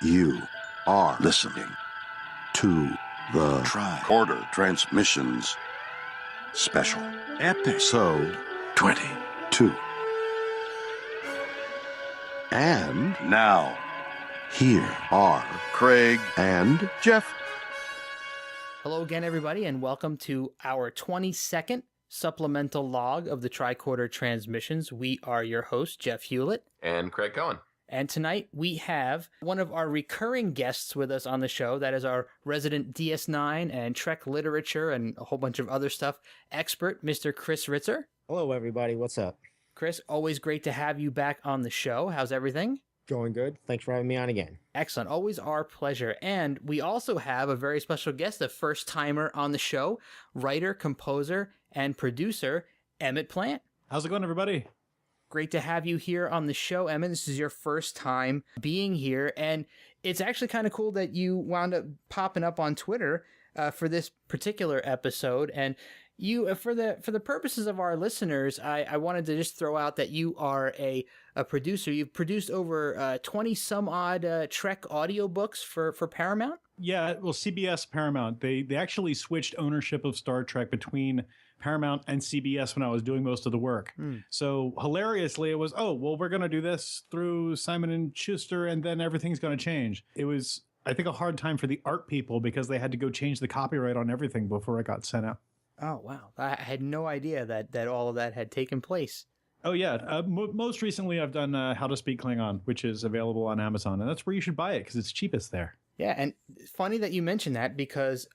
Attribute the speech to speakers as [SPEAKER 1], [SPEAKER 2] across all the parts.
[SPEAKER 1] You are listening to the Tricorder Transmissions Special Episode 22. And now, here are Craig and Jeff.
[SPEAKER 2] Hello again, everybody, and welcome to our 22nd supplemental log of the Tricorder Transmissions. We are your hosts, Jeff Hewlett.
[SPEAKER 3] And Craig Cohen.
[SPEAKER 2] And tonight we have one of our recurring guests with us on the show. That is our resident DS9 and Trek literature and a whole bunch of other stuff expert, Mr. Chris Ritzer.
[SPEAKER 4] Hello, everybody. What's up?
[SPEAKER 2] Chris, always great to have you back on the show. How's everything?
[SPEAKER 4] Going good. Thanks for having me on again.
[SPEAKER 2] Excellent. Always our pleasure. And we also have a very special guest, a first-timer on the show, writer, composer, and producer, Emmett Plant.
[SPEAKER 5] How's it going, everybody?
[SPEAKER 2] Great to have you here on the show, Emmett. This is your first time being here, and it's actually kind of cool that you wound up popping up on Twitter for this particular episode. And you, for the purposes of our listeners, I wanted to just throw out that you are a producer. You've produced over 20 some odd Trek audiobooks for Paramount.
[SPEAKER 5] Yeah, well, CBS Paramount, they actually switched ownership of Star Trek between Paramount and CBS when I was doing most of the work. So hilariously, it was, we're going to do this through Simon & Schuster, and then everything's going to change. It was, I think, a hard time for the art people because they had to go change the copyright on everything before it got sent out.
[SPEAKER 2] Oh, wow. I had no idea that all of that had taken place.
[SPEAKER 5] Oh, yeah. Most recently, I've done How to Speak Klingon, which is available on Amazon, and that's where you should buy it because it's cheapest there.
[SPEAKER 2] Yeah, and funny that you mentioned that because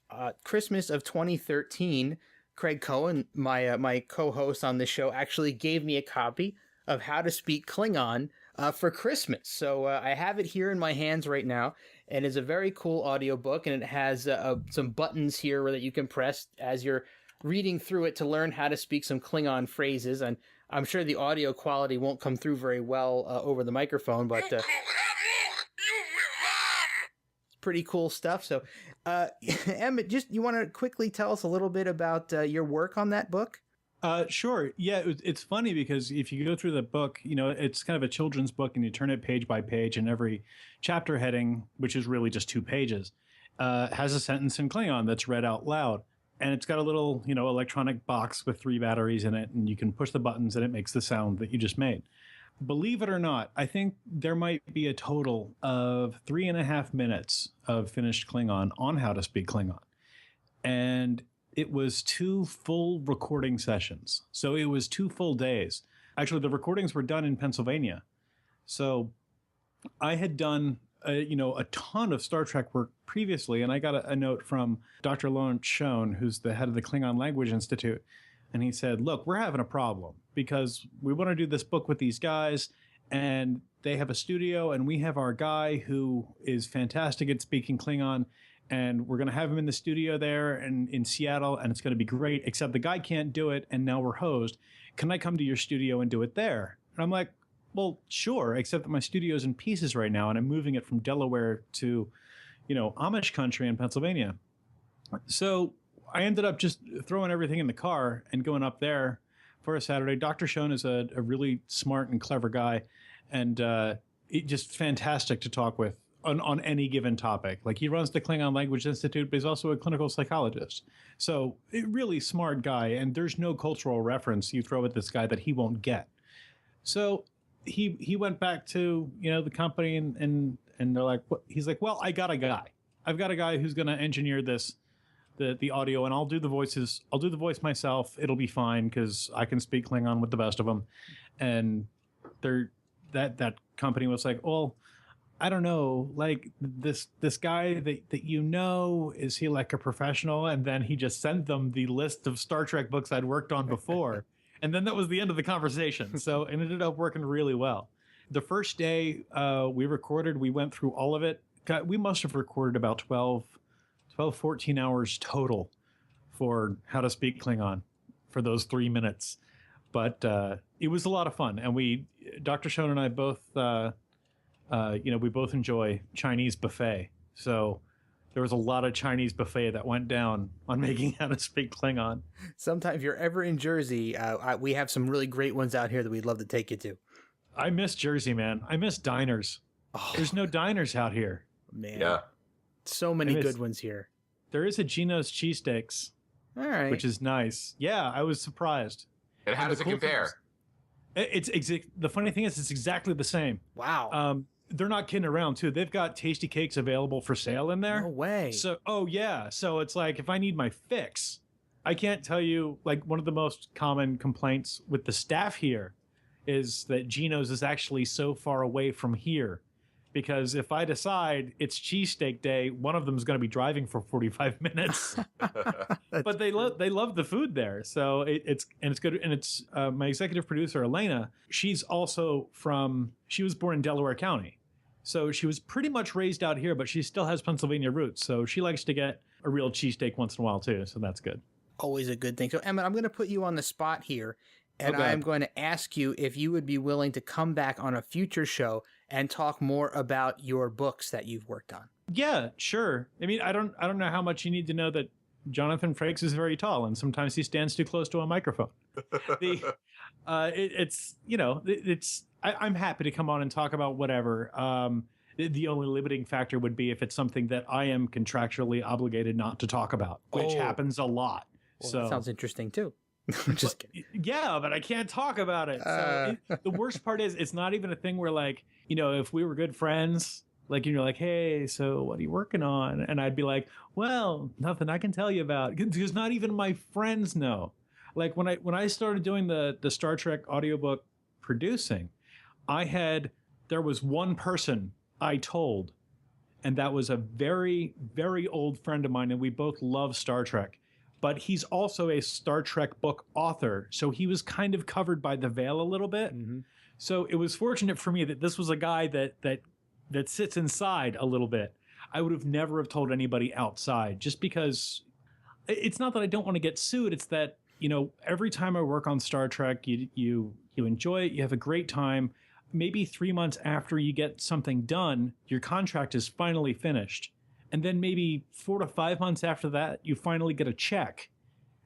[SPEAKER 2] Christmas of 2013, Craig Cohen, my co-host on this show, actually gave me a copy of How to Speak Klingon for Christmas. So I have it here in my hands right now, and it's a very cool audiobook, and it has some buttons here that you can press as you're reading through it to learn how to speak some Klingon phrases. And I'm sure the audio quality won't come through very well over the microphone, but pretty cool stuff. So, Emmett, you want to quickly tell us a little bit about your work on that book?
[SPEAKER 5] Sure. Yeah, it's funny because if you go through the book, it's kind of a children's book and you turn it page by page, and every chapter heading, which is really just 2 pages, has a sentence in Klingon that's read out loud. And it's got a little, electronic box with 3 batteries in it, and you can push the buttons and it makes the sound that you just made. Believe it or not, I think there might be a total of 3.5 minutes of finished Klingon on How to Speak Klingon. And it was 2 full recording sessions. So it was 2 full days. Actually, the recordings were done in Pennsylvania. So I had done a ton of Star Trek work previously, and I got a note from Dr. Lawrence Schoen, who's the head of the Klingon Language Institute. And he said, look, we're having a problem because we want to do this book with these guys, and they have a studio, and we have our guy who is fantastic at speaking Klingon, and we're going to have him in the studio there and in Seattle, and it's going to be great, except the guy can't do it, and now we're hosed. Can I come to your studio and do it there? And I'm like, well, sure, except that my studio's in pieces right now, and I'm moving it from Delaware to, Amish country in Pennsylvania. So I ended up just throwing everything in the car and going up there for a Saturday. Dr. Schoen is a really smart and clever guy, and just fantastic to talk with on any given topic. Like, he runs the Klingon Language Institute, but he's also a clinical psychologist. So a really smart guy, and there's no cultural reference you throw at this guy that he won't get. So he went back to the company and they're like, what? He's like, well, I got a guy. I've got a guy who's going to engineer this. The audio, and I'll do the voices. I'll do the voice myself. It'll be fine because I can speak Klingon with the best of them. And that company was like, well, I don't know, like this guy that is he like a professional? And then he just sent them the list of Star Trek books I'd worked on before. And then that was the end of the conversation. So it ended up working really well. The first day we recorded, we went through all of it. We must have recorded about 14 hours total for How to Speak Klingon for those 3 minutes. But it was a lot of fun. And Dr. Schoen and I both, we both enjoy Chinese buffet. So there was a lot of Chinese buffet that went down on making How to Speak Klingon.
[SPEAKER 2] Sometime if you're ever in Jersey, we have some really great ones out here that we'd love to take you to.
[SPEAKER 5] I miss Jersey, man. I miss diners. Oh. There's no diners out here.
[SPEAKER 2] Man.
[SPEAKER 3] Yeah.
[SPEAKER 2] So many good ones here.
[SPEAKER 5] There is a Geno's cheesesteaks,
[SPEAKER 2] All right.
[SPEAKER 5] which is nice. Yeah, I was surprised.
[SPEAKER 3] And how does it compare?
[SPEAKER 5] The funny thing is, it's exactly the same.
[SPEAKER 2] Wow.
[SPEAKER 5] They're not kidding around too. They've got tasty cakes available for sale in there.
[SPEAKER 2] No way.
[SPEAKER 5] So, oh yeah. So it's like if I need my fix, I can't tell you. Like one of the most common complaints with the staff here is that Geno's is actually so far away from here. Because if I decide it's cheesesteak day, one of them is going to be driving for 45 minutes. But they love the food there, so it's good. And it's my executive producer Elena. She was born in Delaware County, so she was pretty much raised out here, but she still has Pennsylvania roots. So she likes to get a real cheesesteak once in a while too. So that's good.
[SPEAKER 2] Always a good thing. So Emmett, I'm going to put you on the spot here. And
[SPEAKER 5] Okay.
[SPEAKER 2] I'm going to ask you if you would be willing to come back on a future show and talk more about your books that you've worked on.
[SPEAKER 5] Yeah, sure. I mean, I don't know how much you need to know that Jonathan Frakes is very tall, and sometimes he stands too close to a microphone. I'm happy to come on and talk about whatever. The only limiting factor would be if it's something that I am contractually obligated not to talk about, which happens a lot.
[SPEAKER 2] Well,
[SPEAKER 5] so
[SPEAKER 2] that sounds interesting too. I'm just kidding.
[SPEAKER 5] Yeah, but I can't talk about it. So the worst part is it's not even a thing where, like, if we were good friends, like, you're like, hey, so what are you working on? And I'd be like, well, nothing I can tell you about, because not even my friends know. Like when I started doing the Star Trek audiobook producing, there was one person I told, and that was a very, very old friend of mine, and we both love Star Trek. But he's also a Star Trek book author, so he was kind of covered by the veil a little bit. Mm-hmm. So it was fortunate for me that this was a guy that sits inside a little bit. I would have never have told anybody outside, just because it's not that I don't want to get sued. It's that, every time I work on Star Trek, you enjoy it, you have a great time. Maybe 3 months after you get something done, your contract is finally finished. And then maybe 4 to 5 months after that, you finally get a check.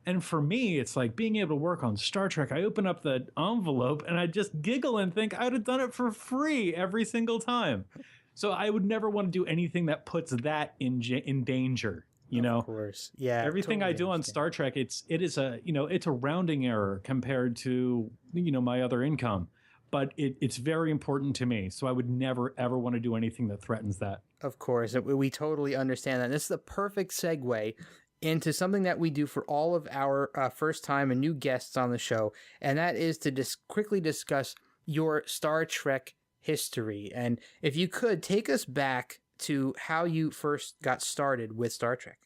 [SPEAKER 5] And for me, it's like being able to work on Star Trek. I open up the envelope and I just giggle and think I'd have done it for free every single time. So I would never want to do anything that puts that in danger.
[SPEAKER 2] Of course, yeah.
[SPEAKER 5] Everything
[SPEAKER 2] totally
[SPEAKER 5] I do on Star Trek, it is a rounding error compared to my other income. But it's very important to me. So I would never, ever want to do anything that threatens that.
[SPEAKER 2] Of course. We totally understand that. This is the perfect segue into something that we do for all of our first time and new guests on the show. And that is to just quickly discuss your Star Trek history. And if you could, take us back to how you first got started with Star Trek.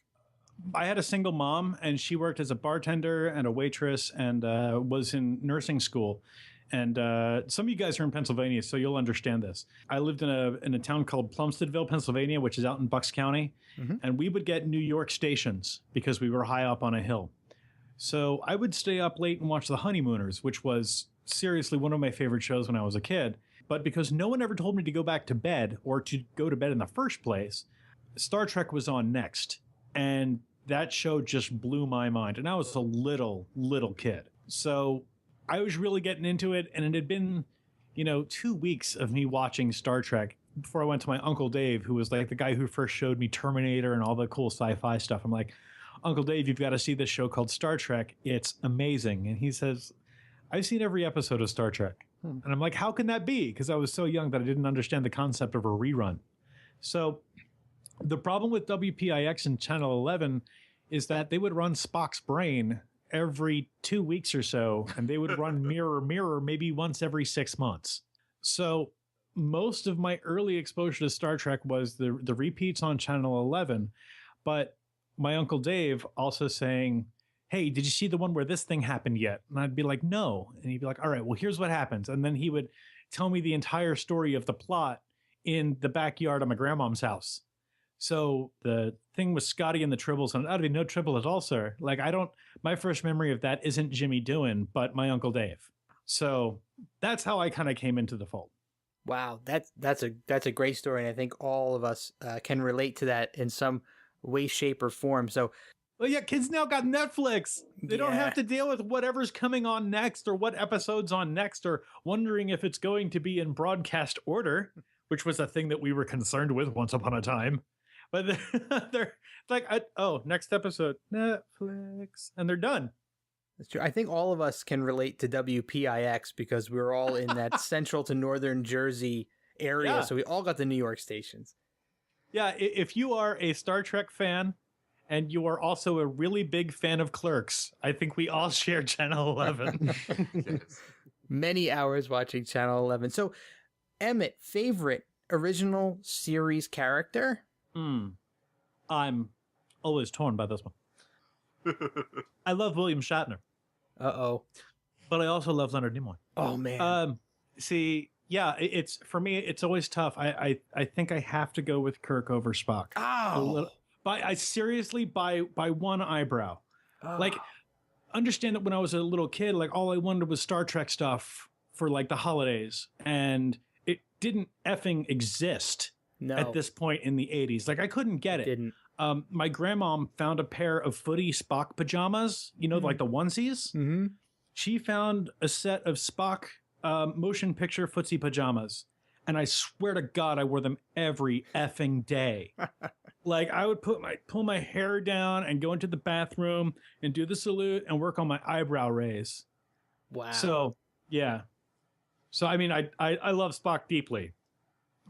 [SPEAKER 5] I had a single mom, and she worked as a bartender and a waitress and was in nursing school. And some of you guys are in Pennsylvania, so you'll understand this. I lived in a town called Plumsteadville, Pennsylvania, which is out in Bucks County. Mm-hmm. And we would get New York stations because we were high up on a hill. So I would stay up late and watch The Honeymooners, which was seriously one of my favorite shows when I was a kid. But because no one ever told me to go back to bed or to go to bed in the first place, Star Trek was on next. And that show just blew my mind. And I was a little kid. So I was really getting into it, and it had been, 2 weeks of me watching Star Trek before I went to my Uncle Dave, who was like the guy who first showed me Terminator and all the cool sci-fi stuff. I'm like, Uncle Dave, you've got to see this show called Star Trek. It's amazing. And he says, I've seen every episode of Star Trek. And I'm like, how can that be? Because I was so young that I didn't understand the concept of a rerun. So the problem with WPIX and Channel 11 is that they would run Spock's Brain every 2 weeks or so, and they would run Mirror maybe once every 6 months. So most of my early exposure to Star Trek was the repeats on Channel 11, but my Uncle Dave also saying, hey, did you see the one where this thing happened yet? And I'd be like, no. And he'd be like, all right, well, here's what happens. And then he would tell me the entire story of the plot in the backyard of my grandmom's house. So the thing with Scotty and the Tribbles, and I'd be no Tribble at all, sir. Like, my first memory of that isn't Jimmy Doohan, but my Uncle Dave. So that's how I kind of came into the fold.
[SPEAKER 2] Wow, that's a great story, and I think all of us can relate to that in some way, shape, or form. So,
[SPEAKER 5] well, yeah, kids now got Netflix. They don't have to deal with whatever's coming on next or what episode's on next or wondering if it's going to be in broadcast order. which was a thing that we were concerned with once upon a time. But they're like, next episode, Netflix, and they're done.
[SPEAKER 2] That's true. I think all of us can relate to WPIX because we were all in that central to northern Jersey area,
[SPEAKER 5] Yeah.
[SPEAKER 2] so we all got the New York stations.
[SPEAKER 5] Yeah, if you are a Star Trek fan and you are also a really big fan of Clerks, I think we all share Channel 11.
[SPEAKER 1] Yes.
[SPEAKER 2] Many hours watching Channel 11. So, Emmett, favorite original series character?
[SPEAKER 5] I'm always torn by this one. I love William Shatner,
[SPEAKER 2] Uh-oh.
[SPEAKER 5] but I also love Leonard Nimoy.
[SPEAKER 2] Oh, man.
[SPEAKER 5] See, yeah, it's for me. It's always tough. I think I have to go with Kirk over Spock.
[SPEAKER 2] Oh.
[SPEAKER 5] I seriously by one eyebrow.
[SPEAKER 2] Oh.
[SPEAKER 5] Like, understand that when I was a little kid, like all I wanted was Star Trek stuff for like the holidays, and it didn't effing exist
[SPEAKER 2] No.
[SPEAKER 5] at this point in the 80s. Like I couldn't get it.
[SPEAKER 2] Didn't.
[SPEAKER 5] My grandmom found a pair of footy Spock pajamas, like the onesies.
[SPEAKER 2] Mm-hmm.
[SPEAKER 5] She found a set of Spock motion picture footsie pajamas. And I swear to God, I wore them every effing day. Like I would pull my hair down and go into the bathroom and do the salute and work on my eyebrow raise.
[SPEAKER 2] Wow.
[SPEAKER 5] So, yeah. So, I mean, I love Spock deeply.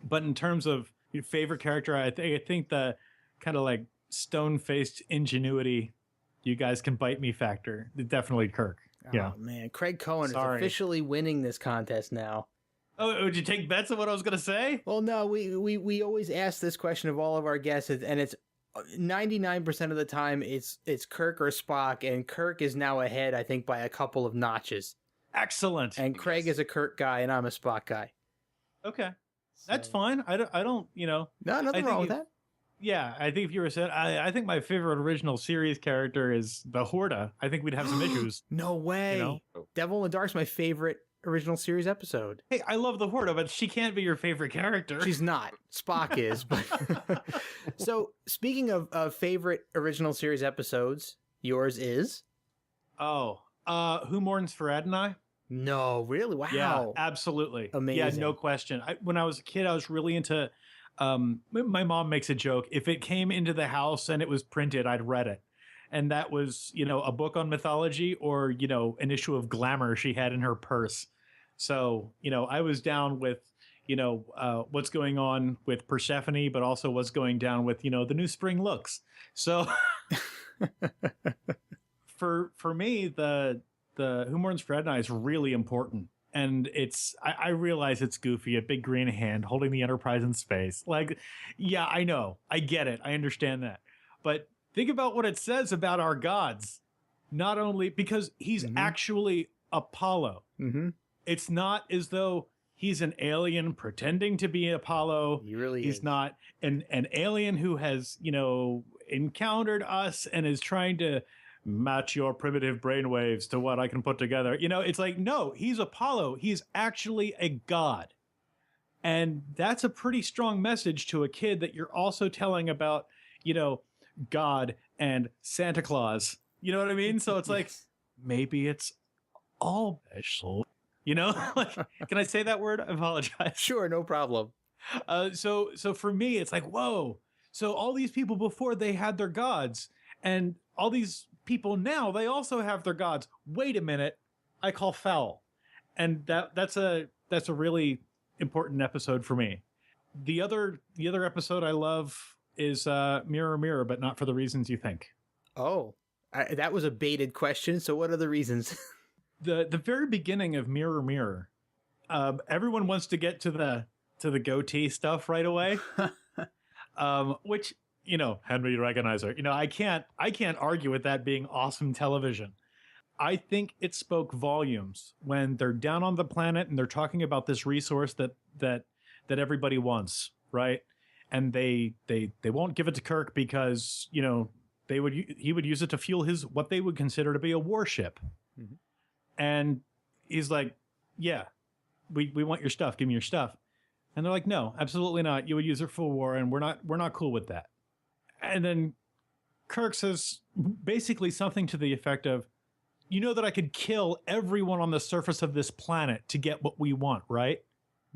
[SPEAKER 5] But in terms of your favorite character, I think the kind of like stone-faced ingenuity, you guys can bite me factor, definitely Kirk. Yeah.
[SPEAKER 2] Oh, man. Craig Cohen
[SPEAKER 5] Sorry.
[SPEAKER 2] is officially winning this contest now.
[SPEAKER 5] Oh, would you take bets on what I was going to say?
[SPEAKER 2] Well, no, we always ask this question of all of our guests, and it's 99% of the time it's Kirk or Spock, and Kirk is now ahead, I think, by a couple of notches.
[SPEAKER 5] Excellent.
[SPEAKER 2] And Craig is a Kirk guy, and I'm a Spock guy.
[SPEAKER 5] Okay. That's
[SPEAKER 2] So-
[SPEAKER 5] fine. I don't,
[SPEAKER 2] No, nothing
[SPEAKER 5] think
[SPEAKER 2] wrong with
[SPEAKER 5] you-
[SPEAKER 2] that.
[SPEAKER 5] Yeah, I think if you were said, I think my favorite original series character is the Horta. I think we'd have some issues.
[SPEAKER 2] No way.
[SPEAKER 5] know?
[SPEAKER 2] Devil in the Dark's my favorite original series episode.
[SPEAKER 5] Hey, I love the Horta, but she can't be your favorite character.
[SPEAKER 2] She's not. Spock is. But so, speaking of favorite original series episodes, yours is?
[SPEAKER 5] Who Mourns for Adonai?
[SPEAKER 2] No, really? Wow.
[SPEAKER 5] Yeah, absolutely.
[SPEAKER 2] Amazing.
[SPEAKER 5] Yeah, no question. When I was a kid, I was really into. My mom makes a joke. If it came into the house and it was printed, I'd read it. And that was, a book on mythology or, an issue of Glamour she had in her purse. So, I was down with, what's going on with Persephone, but also what's going down with, the new spring looks. So for me, the Who Mourns for Adonai is really important. And I realize it's goofy, a big green hand holding the Enterprise in space. Like, yeah, I know. I get it. I understand that. But think about what it says about our gods. Not only because he's actually Apollo.
[SPEAKER 2] Mm-hmm.
[SPEAKER 5] It's not as though he's an alien pretending to be Apollo.
[SPEAKER 2] He really
[SPEAKER 5] He's
[SPEAKER 2] is.
[SPEAKER 5] not an alien who has, encountered us and is trying to match your primitive brainwaves to what I can put together. It's like, no, he's Apollo. He's actually a god. And that's a pretty strong message to a kid that you're also telling about, God and Santa Claus. You know what I mean? So it's like, maybe it's all special. Like, can I say that word? I apologize.
[SPEAKER 2] Sure, no problem.
[SPEAKER 5] So for me, it's like, whoa. So all these people before, they had their gods, and all these people now, they also have their gods. Wait a minute, I call foul. And that's a really important episode for me. The other episode I love is Mirror Mirror, but not for the reasons you think.
[SPEAKER 2] Oh, that was a baited question. So what are the reasons?
[SPEAKER 5] The very beginning of Mirror Mirror, everyone wants to get to the goatee stuff right away, which, Henry Recognizer, I can't argue with that being awesome television. I think it spoke volumes when they're down on the planet and they're talking about this resource that everybody wants, right? And they won't give it to Kirk because, he would use it to fuel what they would consider to be a warship.
[SPEAKER 2] Mm-hmm.
[SPEAKER 5] And he's like, yeah, we want your stuff. Give me your stuff. And they're like, no, absolutely not. You would use it for war, and we're not cool with that. And then Kirk says basically something to the effect of, that I could kill everyone on the surface of this planet to get what we want, right?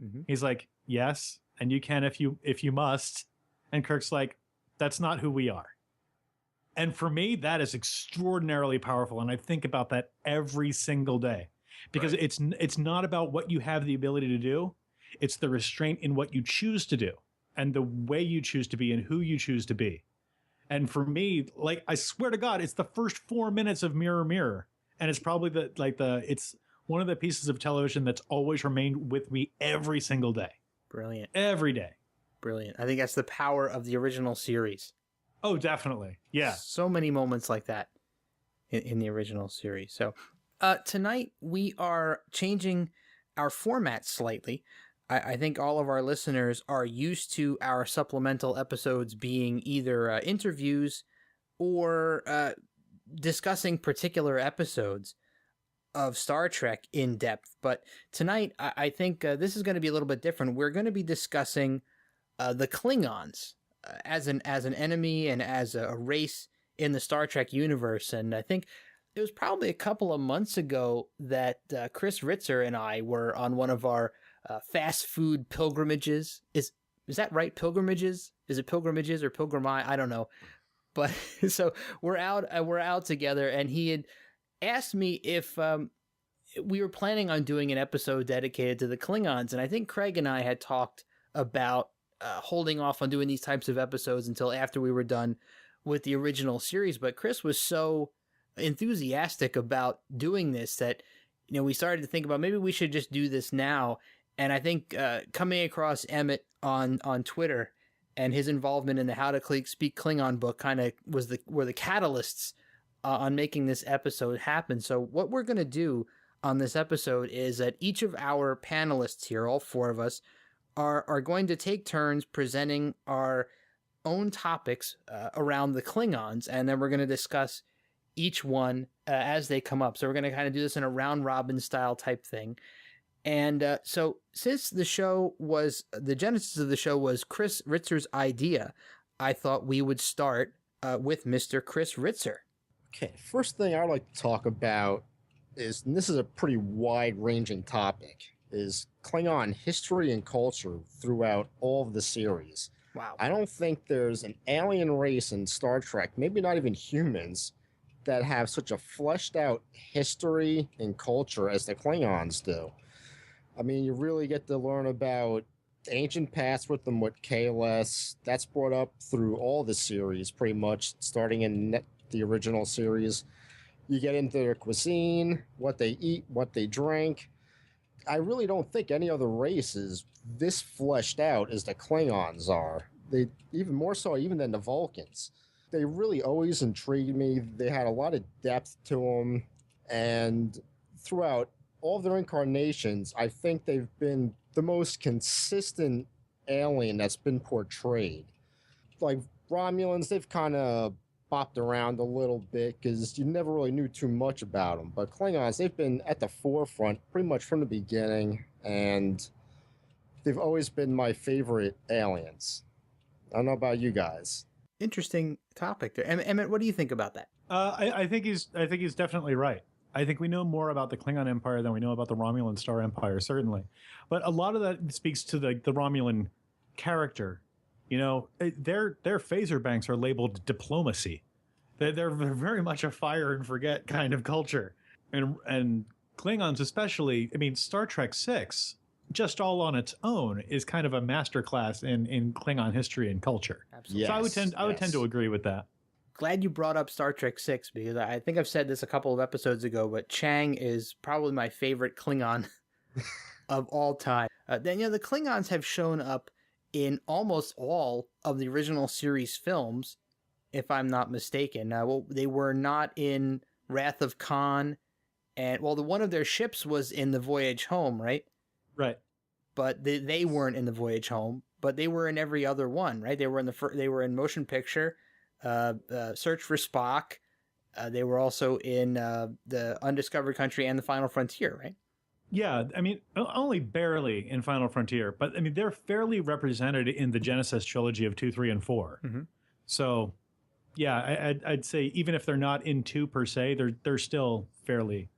[SPEAKER 2] Mm-hmm.
[SPEAKER 5] He's like, yes. and you can if you must. And Kirk's like, that's not who we are. And for me, that is extraordinarily powerful. And I think about that every single day, because it's not about what you have the ability to do. It's the restraint in what you choose to do and the way you choose to be and who you choose to be. And for me, like, I swear to God, it's the first 4 minutes of Mirror Mirror. And it's probably it's one of the pieces of television that's always remained with me every single day.
[SPEAKER 2] Brilliant.
[SPEAKER 5] Every day.
[SPEAKER 2] Brilliant. I think that's the power of the original series.
[SPEAKER 5] Oh, definitely. Yeah.
[SPEAKER 2] So many moments like that in the original series. So tonight we are changing our format slightly. I think all of our listeners are used to our supplemental episodes being either interviews or discussing particular episodes of Star Trek in depth. But tonight, I think this is going to be a little bit different. We're going to be discussing the Klingons as an enemy and as a race in the Star Trek universe. And I think it was probably a couple of months ago that Chris Ritzer and I were on one of our fast food pilgrimages. Is that right? Pilgrimages? Is it pilgrimages or pilgrimage? I don't know. But so we're out together, and he had asked me if we were planning on doing an episode dedicated to the Klingons. And I think Craig and I had talked about holding off on doing these types of episodes until after we were done with the original series. But Chris was so enthusiastic about doing this that, we started to think about maybe we should just do this now. And I think coming across Emmett on Twitter and his involvement in the How to Speak Klingon book kind of were the catalysts on making this episode happen. So what we're going to do on this episode is that each of our panelists here, all four of us, are going to take turns presenting our own topics around the Klingons, and then we're going to discuss each one as they come up. So we're going to kind of do this in a round-robin style type thing. And so since the genesis of the show was Chris Ritzer's idea, I thought we would start with Mr. Chris Ritzer.
[SPEAKER 4] Okay, first thing I'd like to talk about is, and this is a pretty wide-ranging topic, is Klingon history and culture throughout all of the series.
[SPEAKER 2] Wow.
[SPEAKER 4] I don't think there's an alien race in Star Trek, maybe not even humans, that have such a fleshed out history and culture as the Klingons do. I mean, you really get to learn about ancient past with them with KLS. That's brought up through all the series, pretty much, starting in the original series. You get into their cuisine, what they eat, what they drink. I really don't think any other race is this fleshed out as the Klingons are. They even more so even than the Vulcans. They really always intrigued me. They had a lot of depth to them, and throughout all of their incarnations, I think they've been the most consistent alien that's been portrayed. Like Romulans, they've kind of bopped around a little bit because you never really knew too much about them. But Klingons, they've been at the forefront pretty much from the beginning, and they've always been my favorite aliens. I don't know about you guys.
[SPEAKER 2] Interesting topic there. Emmett, what do you think about that?
[SPEAKER 5] I think he's definitely right. I think we know more about the Klingon Empire than we know about the Romulan Star Empire, certainly. But a lot of that speaks to the Romulan character. Their phaser banks are labeled diplomacy. They're very much a fire and forget kind of culture. And Klingons especially, I mean, Star Trek VI, just all on its own, is kind of a masterclass in Klingon history and culture.
[SPEAKER 2] Absolutely.
[SPEAKER 5] So I would tend to agree with that.
[SPEAKER 2] Glad you brought up Star Trek VI, because I think I've said this a couple of episodes ago, but Chang is probably my favorite Klingon of all time. Then the Klingons have shown up in almost all of the original series films, if I'm not mistaken. They were not in Wrath of Khan, and one of their ships was in the Voyage Home, right?
[SPEAKER 5] Right.
[SPEAKER 2] But they weren't in the Voyage Home, but they were in every other one, right? They were in Motion Picture. Search for Spock. They were also in the Undiscovered Country and the Final Frontier, right?
[SPEAKER 5] Yeah, I mean, only barely in Final Frontier, but I mean, they're fairly represented in the Genesis trilogy of 2, 3, and 4. Mm-hmm. So, yeah, I'd say even if they're not in 2 per se, they're still fairly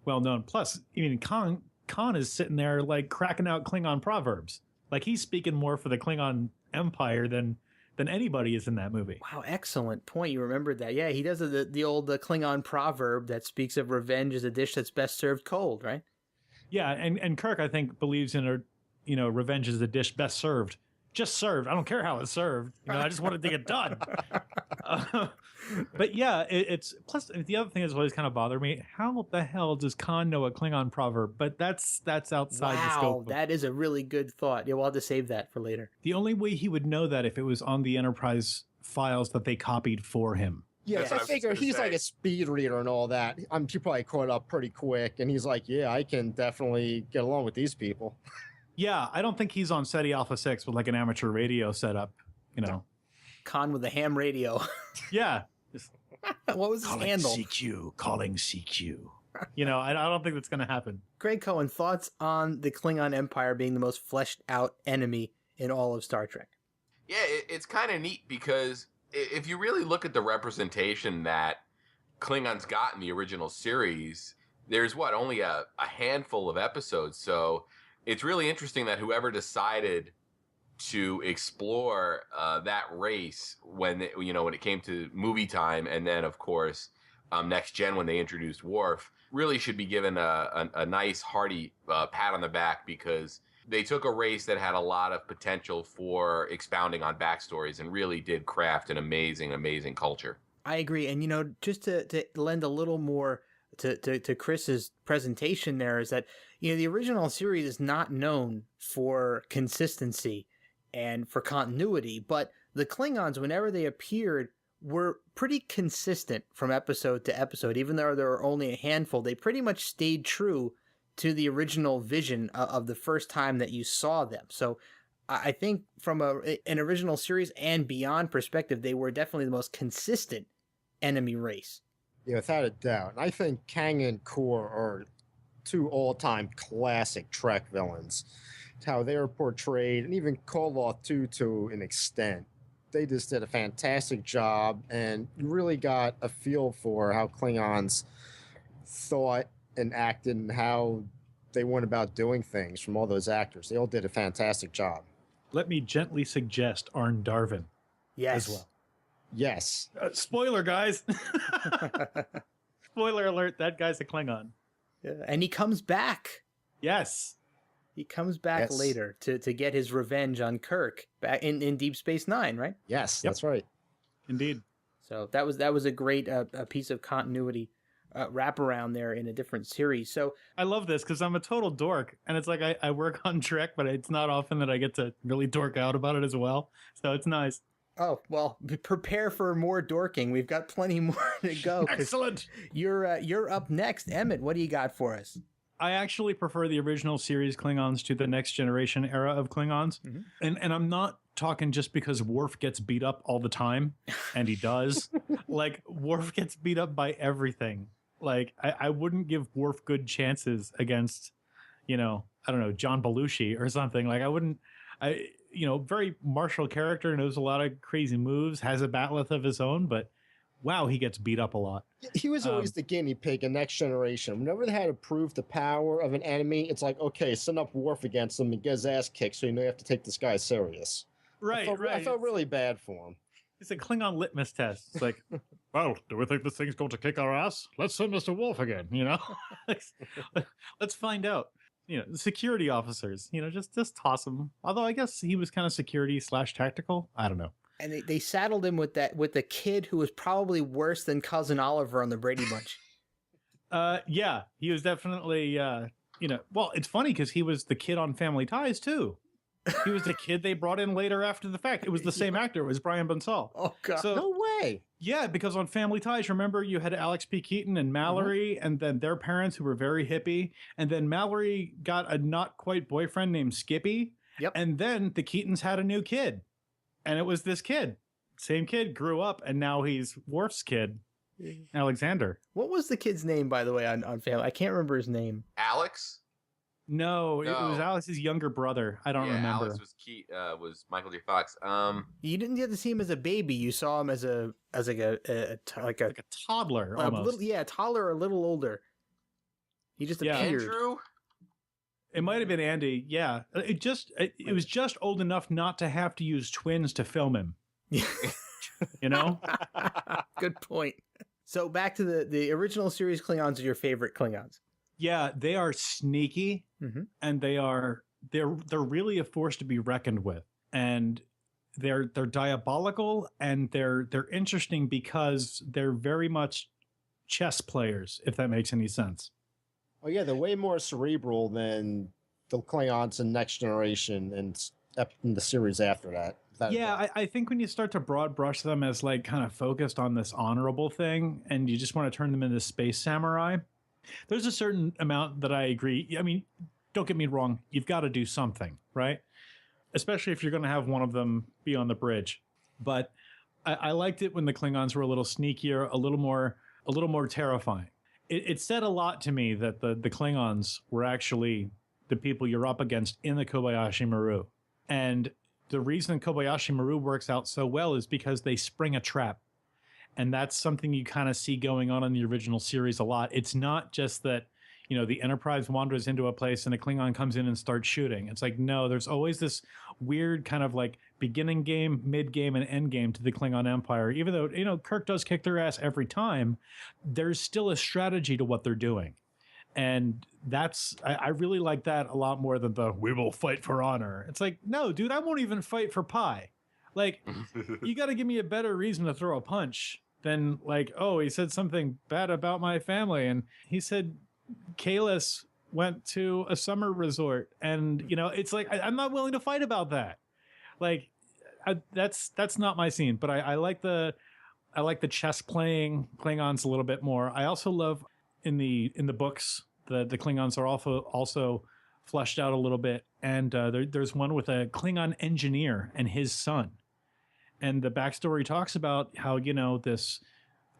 [SPEAKER 5] well known. Plus, I mean, Khan is sitting there like cracking out Klingon proverbs. Like he's speaking more for the Klingon Empire than anybody is in that movie.
[SPEAKER 2] Wow, excellent point. You remembered that. Yeah, he does the old Klingon proverb that speaks of revenge as a dish that's best served cold, right?
[SPEAKER 5] Yeah, and Kirk, I think, believes in revenge is a dish best served. Just served. I don't care how it's served. I just want it to get done. But yeah, it's plus the other thing that's always kind of bothered me. How the hell does Khan know a Klingon proverb? But that's outside the scope.
[SPEAKER 2] Wow, that is a really good thought. Yeah, we'll have to save that for later.
[SPEAKER 5] The only way he would know that if it was on the Enterprise files that they copied for him.
[SPEAKER 4] Yeah,
[SPEAKER 3] That's
[SPEAKER 4] I
[SPEAKER 3] what I was
[SPEAKER 4] figure
[SPEAKER 3] gonna
[SPEAKER 4] he's
[SPEAKER 3] say.
[SPEAKER 4] like a speed reader and all that. He probably caught up pretty quick, and he's like, yeah, I can definitely get along with these people.
[SPEAKER 5] Yeah, I don't think he's on SETI Alpha 6 with like an amateur radio setup,
[SPEAKER 2] Khan with a ham radio.
[SPEAKER 5] Yeah.
[SPEAKER 2] What was his handle?
[SPEAKER 5] Calling CQ. I don't think that's going to happen.
[SPEAKER 2] Greg Cohen, thoughts on the Klingon Empire being the most fleshed out enemy in all of Star Trek?
[SPEAKER 3] Yeah, it's kind of neat because if you really look at the representation that Klingons got in the original series, there's only a handful of episodes. So it's really interesting that whoever decided to explore that race when it came to movie time, and then of course Next Gen when they introduced Worf, really should be given a nice hearty pat on the back, because they took a race that had a lot of potential for expounding on backstories and really did craft an amazing culture.
[SPEAKER 2] I agree. And, just to lend a little more to Chris's presentation there, is that, the original series is not known for consistency and for continuity, but the Klingons, whenever they appeared, were pretty consistent from episode to episode. Even though there were only a handful, they pretty much stayed true to the original vision of the first time that you saw them. So I think from an original series and beyond perspective, they were definitely the most consistent enemy race.
[SPEAKER 4] Yeah, without a doubt. And I think Kang and Kor are two all-time classic Trek villains. How they were portrayed, and even Koloth too, to an extent. They just did a fantastic job, and you really got a feel for how Klingons thought and acted and how they went about doing things from all those actors. They all did a fantastic job.
[SPEAKER 5] Let me gently suggest Arn Darvin
[SPEAKER 2] Yes.
[SPEAKER 5] as well.
[SPEAKER 4] Yes.
[SPEAKER 5] Spoiler, guys. Spoiler alert, that guy's a Klingon.
[SPEAKER 2] Yeah, and he comes back.
[SPEAKER 5] Yes.
[SPEAKER 2] He comes back
[SPEAKER 4] Yes.
[SPEAKER 2] later to get his revenge on Kirk back in Deep Space Nine, right?
[SPEAKER 4] Yes,
[SPEAKER 5] Yep.
[SPEAKER 4] that's right.
[SPEAKER 5] Indeed.
[SPEAKER 2] So that was a great a piece of continuity wraparound there in a different series. So
[SPEAKER 5] I love this because I'm a total dork, and it's like I work on Trek, but it's not often that I get to really dork out about it as well. So it's nice.
[SPEAKER 2] oh well, prepare for more dorking. We've got plenty more to go. 'Cause
[SPEAKER 5] Excellent.
[SPEAKER 2] You're up next, Emmett. What do you got for us?
[SPEAKER 5] I actually prefer the original series Klingons to the Next Generation era of Klingons.
[SPEAKER 2] Mhm.
[SPEAKER 5] And I'm not talking just because Worf gets beat up all the time, and he does. Like, Worf gets beat up by everything. Like, I wouldn't give Worf good chances against, I don't know, John Belushi or something. Like, very martial character, knows a lot of crazy moves, has a bat'leth of his own, but wow, he gets beat up a lot.
[SPEAKER 4] He was always the guinea pig in Next Generation. Whenever they had to prove the power of an enemy, it's like, okay, send up Worf against him and get his ass kicked, so you know you have to take this guy serious.
[SPEAKER 5] Right,
[SPEAKER 4] I felt really bad for him.
[SPEAKER 5] It's a Klingon litmus test. It's like, well, do we think this thing's going to kick our ass? Let's send Mr. Wolf again, Let's find out. The security officers, just toss them. Although I guess he was kind of security / tactical. I don't know.
[SPEAKER 2] And they saddled him with the kid who was probably worse than Cousin Oliver on the Brady Bunch.
[SPEAKER 5] Yeah, he was definitely, well, it's funny because he was the kid on Family Ties too. He was the kid they brought in later after the fact. It was the same actor. It was Brian Bonsall.
[SPEAKER 2] Oh God!
[SPEAKER 5] So,
[SPEAKER 4] No way.
[SPEAKER 5] yeah, because on Family Ties, remember you had Alex P. Keaton and Mallory, and then their parents who were very hippie, and then Mallory got a not quite boyfriend named Skippy.
[SPEAKER 2] Yep.
[SPEAKER 5] And then the Keatons had a new kid, and it was this kid. Same kid grew up, and now he's Worf's kid, Alexander.
[SPEAKER 2] What was the kid's name, by the way, on Family? I can't remember his name.
[SPEAKER 3] Alex?
[SPEAKER 5] No, it was
[SPEAKER 3] No.
[SPEAKER 5] Alex's younger brother. I don't remember.
[SPEAKER 3] Alex was Michael J. Fox.
[SPEAKER 2] You didn't get to see him as a baby. You saw him as like a
[SPEAKER 5] Like a toddler almost.
[SPEAKER 2] toddler or a little older. He just
[SPEAKER 5] Yeah.
[SPEAKER 2] appeared.
[SPEAKER 3] Andrew?
[SPEAKER 5] It might have been Andy. Yeah. It was just old enough not to have to use twins to film him. You know?
[SPEAKER 2] Good point. So back to the original series Klingons are your favorite Klingons.
[SPEAKER 5] Yeah, they are sneaky, and they're really a force to be reckoned with. And they're diabolical, and they're interesting because they're very much chess players, if that makes any sense.
[SPEAKER 4] Oh yeah, they're way more cerebral than the Klingons in Next Generation and in the series after that.
[SPEAKER 5] Yeah, I think when you start to broad brush them as like kind of focused on this honorable thing, and you just want to turn them into space samurai, there's a certain amount that I agree. I mean, don't get me wrong, you've got to do something, right? Especially if you're going to have one of them be on the bridge. But I liked it when the Klingons were a little sneakier, a little more terrifying. It said a lot to me that the Klingons were actually the people you're up against in the Kobayashi Maru. And the reason Kobayashi Maru works out so well is because they spring a trap. And that's something you kind of see going on in the original series a lot. It's not just that, you know, the Enterprise wanders into a place and a Klingon comes in and starts shooting. It's like, no, there's always this weird kind of like beginning game, mid game, and end game to the Klingon Empire. Even though, you know, Kirk does kick their ass every time, there's still a strategy to what they're doing. And I really like that a lot more than the we will fight for honor. It's like, no, dude, I won't even fight for pie. Like, you got to give me a better reason to throw a punch than like, oh, he said something bad about my family. And he said Kalis went to a summer resort. And, you know, it's like, I'm not willing to fight about that. Like, that's not my scene. But I like the chess playing Klingons a little bit more. I also love in the books, the Klingons are also fleshed out a little bit. And there's one with a Klingon engineer and his son. And the backstory talks about how, you know, this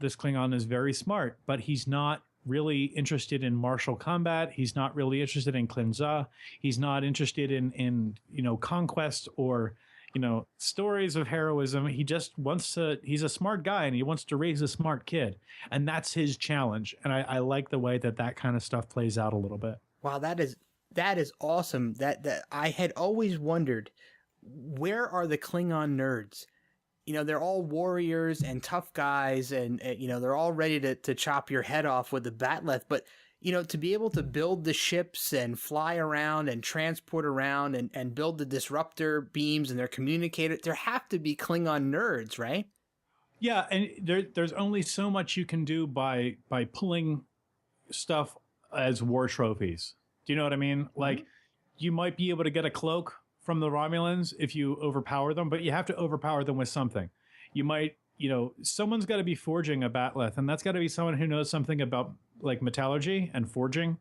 [SPEAKER 5] Klingon is very smart, but he's not really interested in martial combat. He's not really interested in Klinza. He's not interested in you know, conquest or, you know, stories of heroism. He just wants to, he's a smart guy and he wants to raise a smart kid. And that's his challenge. And I like the way that kind of stuff plays out a little bit.
[SPEAKER 2] Wow, that is awesome. That I had always wondered, where are the Klingon nerds? You know, they're all warriors and tough guys, and you know, they're all ready to chop your head off with the batleth. But, you know, to be able to build the ships and fly around and transport around and build the disruptor beams and their communicator, there have to be Klingon nerds, right?
[SPEAKER 5] Yeah, and there's only so much you can do by pulling stuff as war trophies. Do you know what I mean? Like, you might be able to get a cloak from the Romulans if you overpower them, but you have to overpower them with something. You might, you know, someone's got to be forging a batleth, and that's got to be someone who knows something about like metallurgy and forging.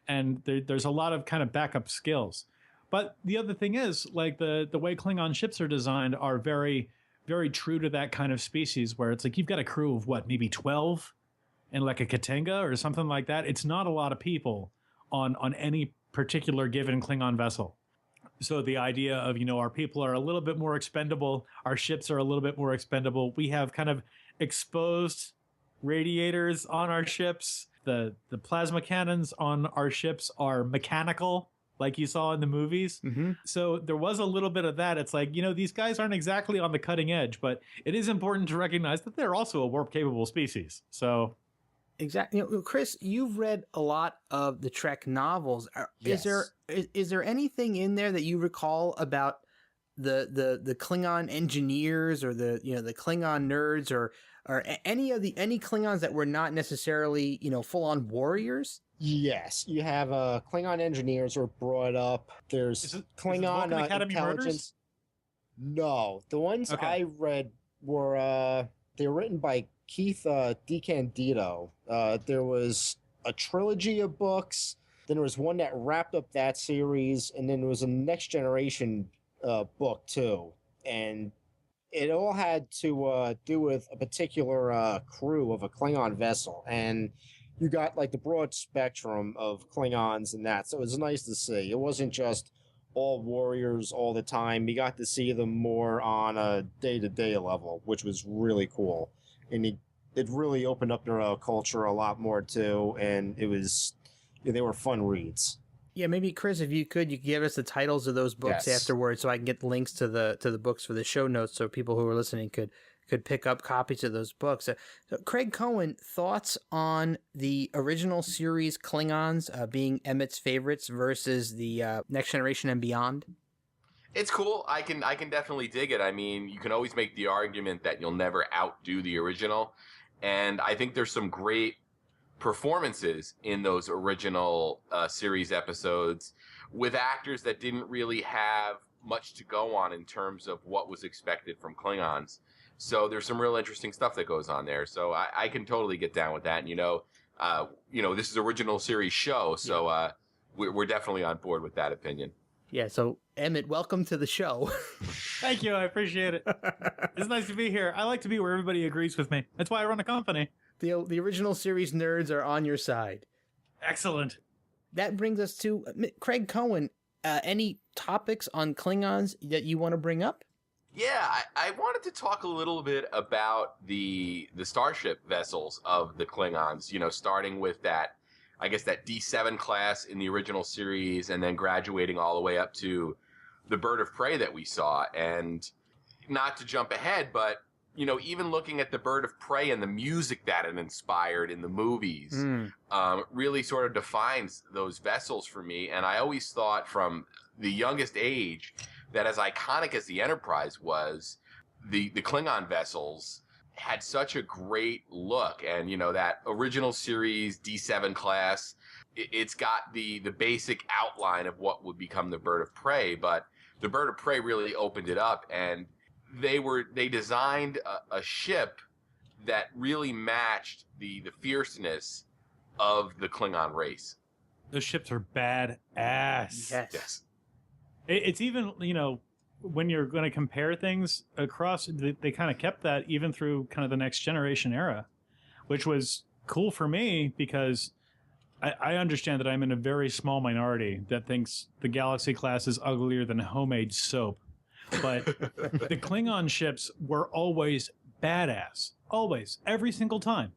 [SPEAKER 5] And there's a lot of kind of backup skills. But the other thing is, like, the way Klingon ships are designed are very, very true to that kind of species, where it's like you've got a crew of what, maybe 12 and like a Katenga or something like that. It's not a lot of people on any particular given Klingon vessel. So the idea of, you know, our people are a little bit more expendable, our ships are a little bit more expendable. We have kind of exposed radiators on our ships. The plasma cannons on our ships are mechanical, like you saw in the movies. So there was a little bit of that. It's like, you know, these guys aren't exactly on the cutting edge, but it is important to recognize that they're also a warp-capable species. So...
[SPEAKER 2] Exactly. You know, Chris, you've read a lot of the Trek novels. Is there anything in there that you recall about the Klingon engineers or the Klingon nerds or any Klingons that were not necessarily, you know, full on warriors?
[SPEAKER 4] Yes, you have Klingon engineers are brought up. There's Klingon
[SPEAKER 5] Academy
[SPEAKER 4] intelligence. Murders? No, the ones I read were they were written by Keith DeCandido. There was a trilogy of books. Then there was one that wrapped up that series, and then there was a Next Generation book too. And it all had to do with a particular crew of a Klingon vessel. And you got like the broad spectrum of Klingons and that. So it was nice to see. It wasn't just all warriors all the time. You got to see them more on a day-to-day level, which was really cool. And it really opened up their culture a lot more too, and it was, they were fun reads.
[SPEAKER 2] Yeah, maybe Chris, if you could give us the titles of those books
[SPEAKER 4] Yes.
[SPEAKER 2] afterwards, so I can get links to the books for the show notes, so people who are listening could pick up copies of those books. So Craig Cohen, thoughts on the original series Klingons being Emmett's favorites versus the Next Generation and Beyond?
[SPEAKER 3] It's cool. I can definitely dig it. I mean, you can always make the argument that you'll never outdo the original, and I think there's some great performances in those original series episodes with actors that didn't really have much to go on in terms of what was expected from Klingons. So there's some real interesting stuff that goes on there. So I can totally get down with that. And, this is original series show, so we're definitely on board with that opinion.
[SPEAKER 2] Yeah, so Emmett, welcome to the show.
[SPEAKER 5] Thank you. I appreciate it. It's nice to be here. I like to be where everybody agrees with me. That's why I run a company.
[SPEAKER 2] The original series nerds are on your side.
[SPEAKER 5] Excellent.
[SPEAKER 2] That brings us to Craig Cohen. Any topics on Klingons that you want to bring up?
[SPEAKER 3] Yeah, I wanted to talk a little bit about the starship vessels of the Klingons, starting with that D7 class in the original series and then graduating all the way up to the Bird of Prey that we saw. And not to jump ahead, but even looking at the Bird of Prey and the music that it inspired in the movies really sort of defines those vessels for me. And I always thought from the youngest age that as iconic as the Enterprise was, the Klingon vessels had such a great look. And, that original series D7 class, it's got the basic outline of what would become the Bird of Prey, but the Bird of Prey really opened it up, and they designed a ship that really matched the fierceness of the Klingon race.
[SPEAKER 5] Those ships are badass.
[SPEAKER 2] Yes.
[SPEAKER 5] It's even, when you're going to compare things across, they kind of kept that even through kind of the Next Generation era, which was cool for me because I understand that I'm in a very small minority that thinks the Galaxy class is uglier than homemade soap. But the Klingon ships were always badass. Always. Every single time.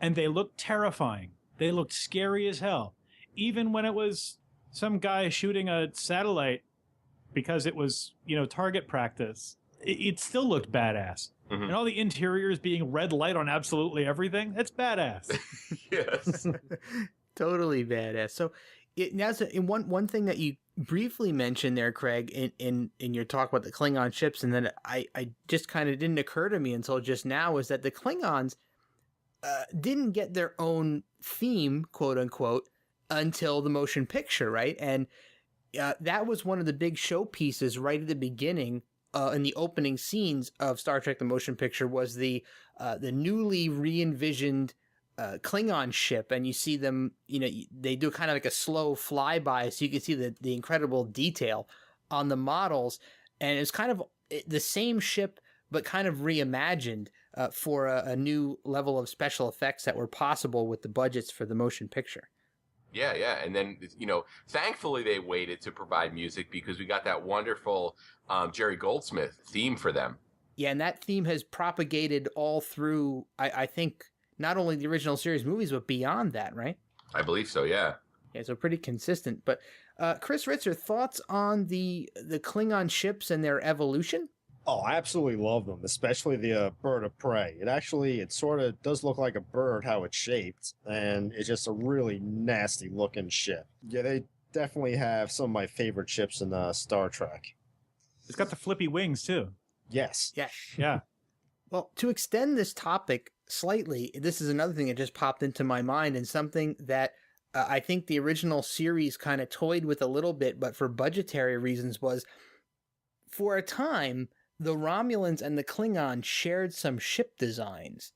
[SPEAKER 5] And they looked terrifying. They looked scary as hell. Even when it was some guy shooting a satellite because it was, target practice, it still looked badass. Mm-hmm. And all the interiors being red light on absolutely everything, that's badass.
[SPEAKER 3] Yes.
[SPEAKER 2] Totally badass. So one thing that you briefly mentioned there, Craig, in your talk about the Klingon ships, and then I just kind of didn't occur to me until just now, is that the Klingons didn't get their own theme, quote unquote, until the motion picture, right? And that was one of the big showpieces right at the beginning, in the opening scenes of Star Trek: The Motion Picture, was the newly re-envisioned Klingon ship, and you see them, they do kind of like a slow flyby, so you can see the incredible detail on the models, and it's kind of the same ship, but kind of reimagined for a new level of special effects that were possible with the budgets for the motion picture.
[SPEAKER 3] Yeah, and then, thankfully they waited to provide music because we got that wonderful Jerry Goldsmith theme for them.
[SPEAKER 2] Yeah, and that theme has propagated all through, I think, not only the original series movies, but beyond that, right?
[SPEAKER 3] I believe so, yeah.
[SPEAKER 2] Yeah, so pretty consistent. But Chris Ritzer, thoughts on the Klingon ships and their evolution?
[SPEAKER 4] Oh, I absolutely love them, especially the Bird of Prey. It sort of does look like a bird, how it's shaped, and it's just a really nasty looking ship. Yeah, they definitely have some of my favorite ships in Star Trek.
[SPEAKER 5] It's got the flippy wings, too.
[SPEAKER 4] Yes.
[SPEAKER 2] Yes.
[SPEAKER 5] Yeah.
[SPEAKER 2] Well, to extend this topic slightly, this is another thing that just popped into my mind, and something that I think the original series kind of toyed with a little bit, but for budgetary reasons, was for a time, the Romulans and the Klingons shared some ship designs,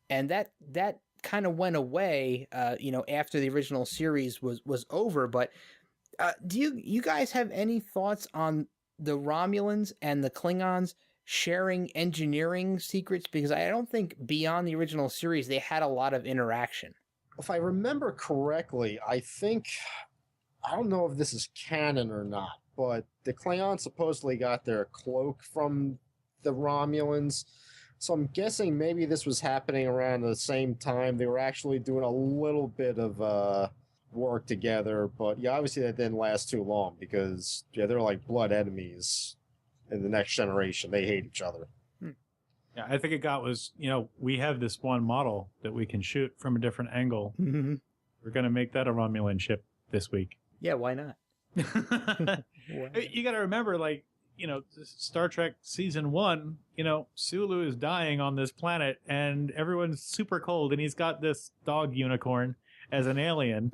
[SPEAKER 2] and that kind of went away, after the original series was over. But do you guys have any thoughts on the Romulans and the Klingons sharing engineering secrets? Because I don't think beyond the original series they had a lot of interaction.
[SPEAKER 4] If I remember correctly, I don't know if this is canon or not, but the Klingons supposedly got their cloak from the Romulans. So I'm guessing maybe this was happening around the same time. They were actually doing a little bit of work together, but yeah, obviously that didn't last too long because they're like blood enemies in the next generation. They hate each other.
[SPEAKER 5] Yeah, I think it got was, we have this one model that we can shoot from a different angle.
[SPEAKER 2] Mhm.
[SPEAKER 5] We're going to make that a Romulan ship this week.
[SPEAKER 2] Yeah, why not?
[SPEAKER 5] You got to remember, Star Trek season 1, Sulu is dying on this planet and everyone's super cold and he's got this dog unicorn as an alien.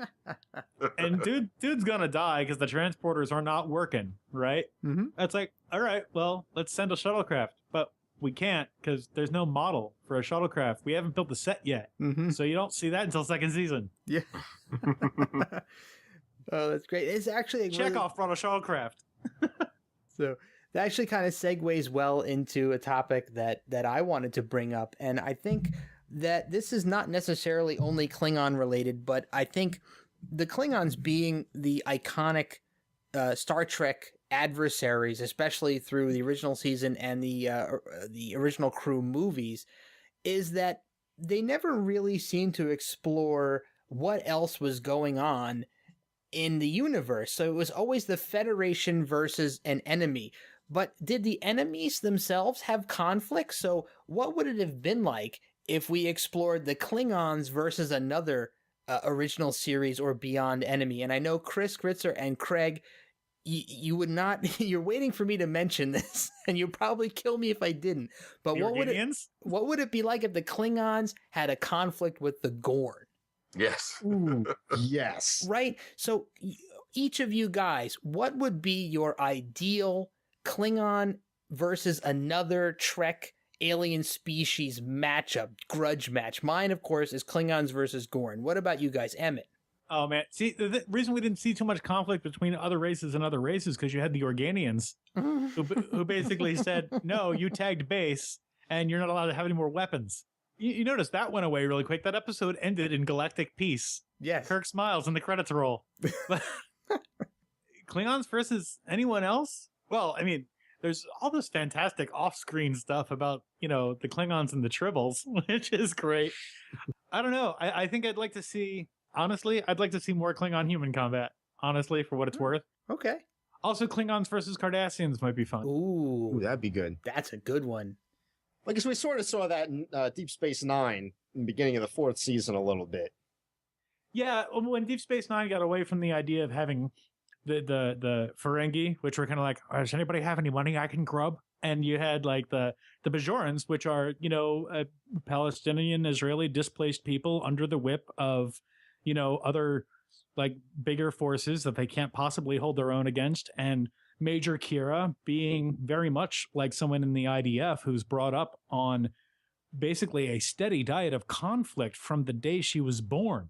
[SPEAKER 5] And dude's going to die because the transporters are not working, right?
[SPEAKER 2] Mm-hmm.
[SPEAKER 5] That's like, all right, well, let's send a shuttlecraft. But we can't because there's no model for a shuttlecraft. We haven't built the set yet.
[SPEAKER 2] Mm-hmm.
[SPEAKER 5] So you don't see that until second season.
[SPEAKER 2] Yeah. Oh, that's great. It's actually
[SPEAKER 5] Chekhov brought a shuttlecraft.
[SPEAKER 2] So that actually kind of segues well into a topic that I wanted to bring up. And I think that this is not necessarily only Klingon related, but I think the Klingons being the iconic Star Trek adversaries, especially through the original season and the original crew movies, is that they never really seemed to explore what else was going on in the universe. So it was always the Federation versus an enemy. But did the enemies themselves have conflict? So what would it have been like if we explored the Klingons versus another original series or beyond enemy? And I know Chris Ritzer and Craig, you would not, you're waiting for me to mention this, and you'd probably kill me if I didn't. But what would it be like if the Klingons had a conflict with the Gorn?
[SPEAKER 3] Yes.
[SPEAKER 4] Ooh, yes.
[SPEAKER 2] Right? So each of you guys, what would be your ideal Klingon versus another Trek alien species matchup, grudge match? Mine, of course, is Klingons versus Gorn. What about you guys? Emmett?
[SPEAKER 5] Oh, man. See, the reason we didn't see too much conflict between other races and other races because you had the Organians who basically said, no, you tagged base and you're not allowed to have any more weapons. You notice that went away really quick. That episode ended in galactic peace.
[SPEAKER 2] Yes.
[SPEAKER 5] Kirk smiles and the credits roll. But Klingons versus anyone else? Well, I mean, there's all this fantastic off-screen stuff about, the Klingons and the Tribbles, which is great. I don't know. I think I'd like to see... Honestly, I'd like to see more Klingon-human combat, honestly, for what it's worth.
[SPEAKER 2] Okay.
[SPEAKER 5] Also, Klingons versus Cardassians might be fun.
[SPEAKER 2] Ooh,
[SPEAKER 4] That'd be good.
[SPEAKER 2] that's a good one.
[SPEAKER 4] Like, 'cause we sort of saw that in Deep Space Nine in the beginning of the 4th season a little bit.
[SPEAKER 5] Yeah, when Deep Space Nine got away from the idea of having the Ferengi, which were kind of like, does anybody have any money I can grub? And you had like the Bajorans, which are, Palestinian, Israeli displaced people under the whip of, other like bigger forces that they can't possibly hold their own against. And Major Kira being very much like someone in the IDF who's brought up on basically a steady diet of conflict from the day she was born,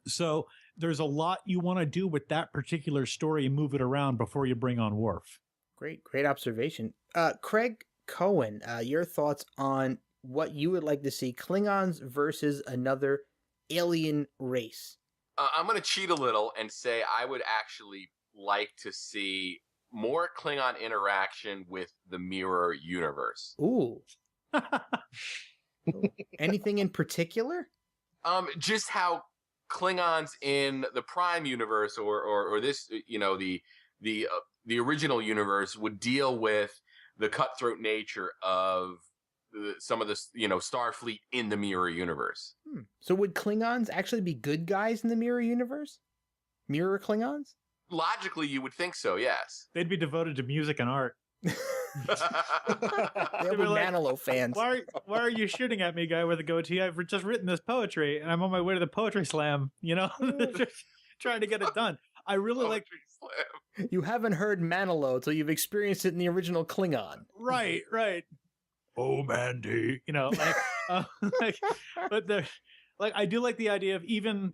[SPEAKER 5] So there's a lot you want to do with that particular story and move it around before you bring on Worf.
[SPEAKER 2] Great observation. Craig Cohen, your thoughts on what you would like to see Klingons versus another alien race?
[SPEAKER 3] I'm going to cheat a little and say I would actually like to see more Klingon interaction with the mirror universe.
[SPEAKER 2] Ooh. Anything in particular?
[SPEAKER 3] Just how Klingons in the Prime universe or this, the original universe would deal with the cutthroat nature of some of the, Starfleet in the mirror universe.
[SPEAKER 2] So would Klingons actually be good guys in the mirror universe? Mirror Klingons?
[SPEAKER 3] Logically, you would think so, yes.
[SPEAKER 5] They'd be devoted to music and art.
[SPEAKER 2] They'll be
[SPEAKER 5] like,
[SPEAKER 2] Manilow fans.
[SPEAKER 5] Why are you shooting at me, guy with a goatee? I've just written this poetry, and I'm on my way to the poetry slam, just trying to get it done. I really like...
[SPEAKER 3] Slam.
[SPEAKER 2] You haven't heard Manilow till you've experienced it in the original Klingon.
[SPEAKER 5] Right. Oh, Mandy. But I do like the idea of even,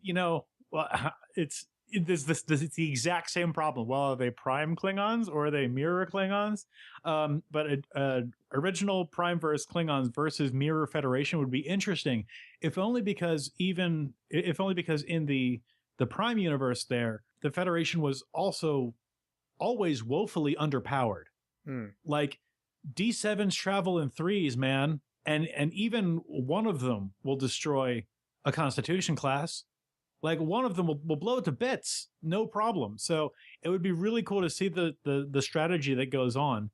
[SPEAKER 5] it's the exact same problem. Well, are they Prime Klingons or are they Mirror Klingons? But original Prime versus Klingons versus Mirror Federation would be interesting, if only because in the Prime universe there, the Federation was also always woefully underpowered. Like D7s travel in threes, man, and even one of them will destroy a Constitution class. Like one of them will blow it to bits, no problem. So it would be really cool to see the strategy that goes on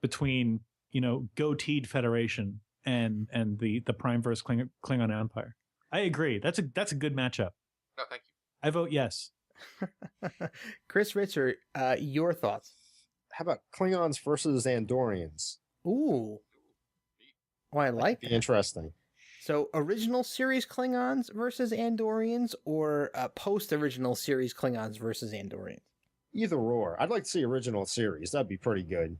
[SPEAKER 5] between, goateed Federation and the Prime versus Klingon Empire. I agree. That's a good matchup.
[SPEAKER 3] No, thank you.
[SPEAKER 5] I vote yes.
[SPEAKER 2] Chris Ritzer, your thoughts?
[SPEAKER 4] How about Klingons versus Andorians?
[SPEAKER 2] Ooh. Oh, I like
[SPEAKER 4] Be
[SPEAKER 2] that.
[SPEAKER 4] interesting.
[SPEAKER 2] So, original series Klingons versus Andorians, or post-original series Klingons versus Andorians?
[SPEAKER 4] Either or. I'd like to see original series. That'd be pretty good.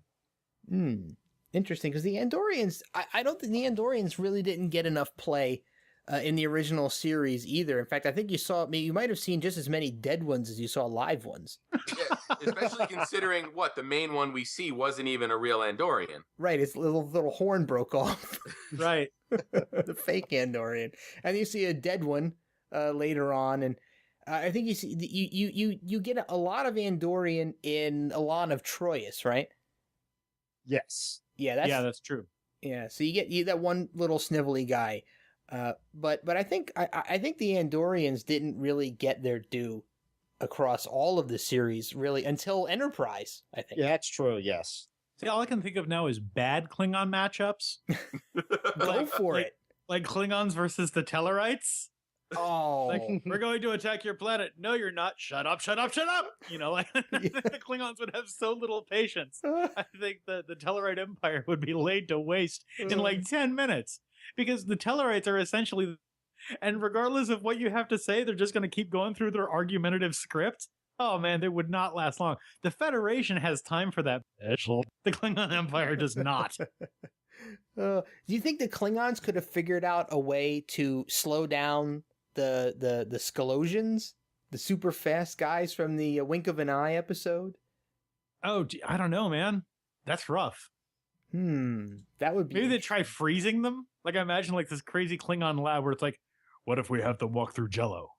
[SPEAKER 2] Interesting, because the Andorians, I don't think the Andorians really didn't get enough play in the original series either. In fact, I think you might have seen just as many dead ones as you saw live ones.
[SPEAKER 3] Yeah, especially considering the main one we see wasn't even a real Andorian.
[SPEAKER 2] Right, its little horn broke off.
[SPEAKER 5] Right.
[SPEAKER 2] The fake Andorian. And you see a dead one later on, and I think you get a lot of Andorian in Elan of Troyes, right?
[SPEAKER 4] Yes.
[SPEAKER 2] Yeah,
[SPEAKER 5] that's true.
[SPEAKER 2] Yeah, so you get that one little snivelly guy. But I think the Andorians didn't really get their due across all of the series really until Enterprise, I think.
[SPEAKER 4] Yeah, that's true. Yes.
[SPEAKER 5] See, all I can think of now is bad Klingon matchups.
[SPEAKER 2] Go for it.
[SPEAKER 5] Like Klingons versus the Tellarites.
[SPEAKER 2] Oh,
[SPEAKER 5] Like, we're going to attack your planet. No, you're not. Shut up, shut up, shut up. The Klingons would have so little patience. I think the Tellarite Empire would be laid to waste in like 10 minutes. Because the Tellarites are essentially, and regardless of what you have to say, they're just going to keep going through their argumentative script. Oh man, they would not last long. The Federation has time for that. The Klingon Empire does not.
[SPEAKER 2] Do you think the Klingons could have figured out a way to slow down the Skolosians, the super fast guys from the Wink of an Eye episode?
[SPEAKER 5] Oh, I don't know, man. That's rough.
[SPEAKER 2] That would be.
[SPEAKER 5] Maybe they try freezing them. Like I imagine like this crazy Klingon lab where it's like, what if we have to walk through Jello?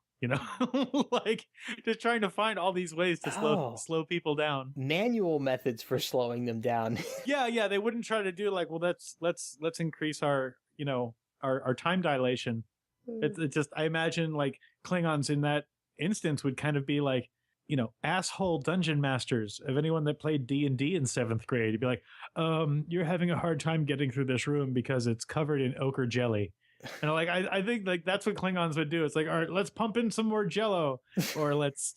[SPEAKER 5] Like just trying to find all these ways to slow people down.
[SPEAKER 2] Manual methods for slowing them down.
[SPEAKER 5] Yeah. They wouldn't try to do like, well, let's increase our our time dilation. It's just I imagine like Klingons in that instance would kind of be like, asshole dungeon masters of anyone that played D&D in 7th grade. You'd be like, you're having a hard time getting through this room because it's covered in ochre jelly. And like, I think like that's what Klingons would do. It's like, all right, let's pump in some more Jello, or let's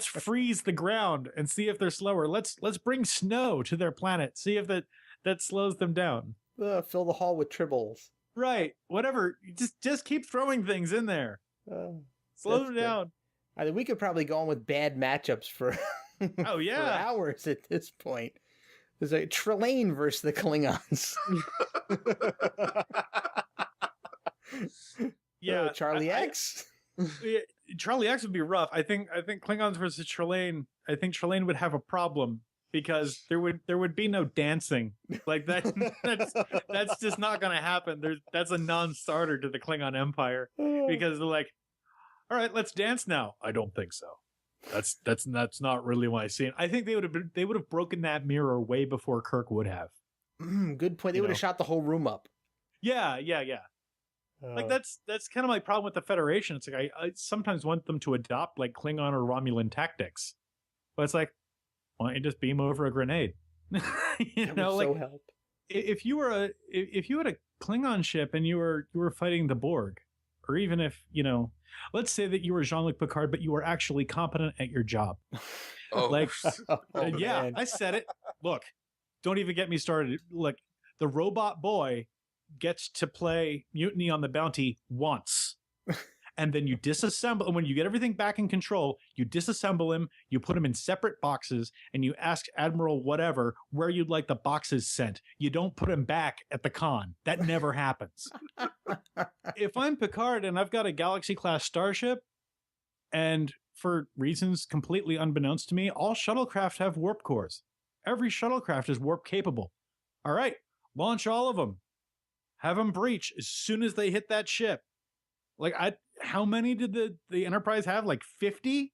[SPEAKER 5] freeze the ground and see if they're slower. Let's bring snow to their planet. See if that slows them down.
[SPEAKER 2] Fill the hall with tribbles.
[SPEAKER 5] Right. Whatever. Just keep throwing things in there. Slow them down.
[SPEAKER 2] I think we could probably go on with bad matchups for
[SPEAKER 5] for
[SPEAKER 2] hours at this point. There's a Trelane versus the Klingons.
[SPEAKER 5] Yeah,
[SPEAKER 2] Charlie X.
[SPEAKER 5] Charlie X would be rough. I think Klingons versus Trelane. I think Trelane would have a problem because there would be no dancing like that. That's just not going to happen. That's a non-starter to the Klingon Empire because they're like, all right, let's dance now. I don't think so. That's not really my scene. I think they would have broken that mirror way before Kirk would have.
[SPEAKER 2] Good point. They would have shot the whole room up.
[SPEAKER 5] Yeah. Like that's kind of my problem with the Federation. It's like I sometimes want them to adopt like Klingon or Romulan tactics, but it's like, why don't you just beam over a grenade?
[SPEAKER 2] That would so help.
[SPEAKER 5] If you had a Klingon ship and you were fighting the Borg, or even if let's say that you were Jean-Luc Picard, but you were actually competent at your job. Yeah, man. I said it. Look, don't even get me started. Look, the robot boy gets to play Mutiny on the Bounty once. And then you disassemble, and when you get everything back in control, you disassemble him, you put him in separate boxes, and you ask Admiral whatever where you'd like the boxes sent. You don't put him back at the con. That never happens. If I'm Picard and I've got a Galaxy-class starship, and for reasons completely unbeknownst to me, all shuttlecraft have warp cores. Every shuttlecraft is warp capable. All right, launch all of them. Have them breach as soon as they hit that ship. Like, how many did the Enterprise have? Like 50?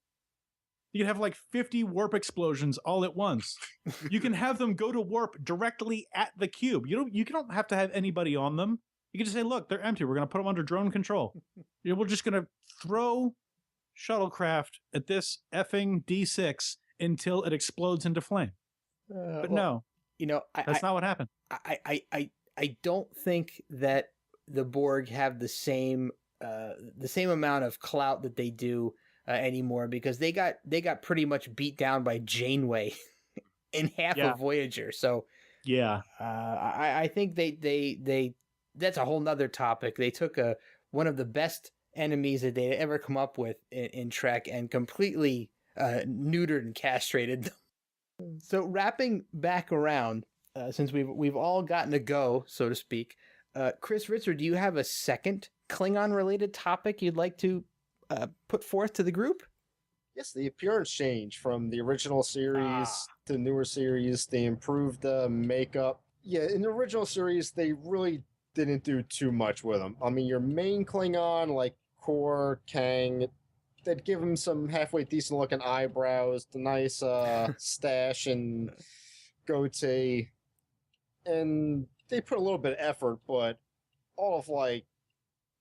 [SPEAKER 5] You can have like 50 warp explosions all at once. You can have them go to warp directly at the cube. You don't have to have anybody on them. You can just say, look, they're empty. We're going to put them under drone control. We're just going to throw shuttlecraft at this effing D6 until it explodes into flame. But no, that's not what happened.
[SPEAKER 2] I don't think that the Borg have the same amount of clout that they do anymore, because they got pretty much beat down by Janeway in half of Voyager. So
[SPEAKER 5] yeah,
[SPEAKER 2] I think they that's a whole nother topic. They took one of the best enemies that they ever come up with in Trek and completely neutered and castrated them. So wrapping back around, since we've all gotten a go, so to speak, Chris Ritzer, do you have a second Klingon-related topic you'd like to put forth to the group?
[SPEAKER 4] Yes, the appearance change from the original series to the newer series. They improved the makeup. Yeah, in the original series, they really didn't do too much with them. I mean, your main Klingon, like Kor, Kang, they'd give him some halfway decent-looking eyebrows, the nice stash and goatee, and they put a little bit of effort, but all of, like,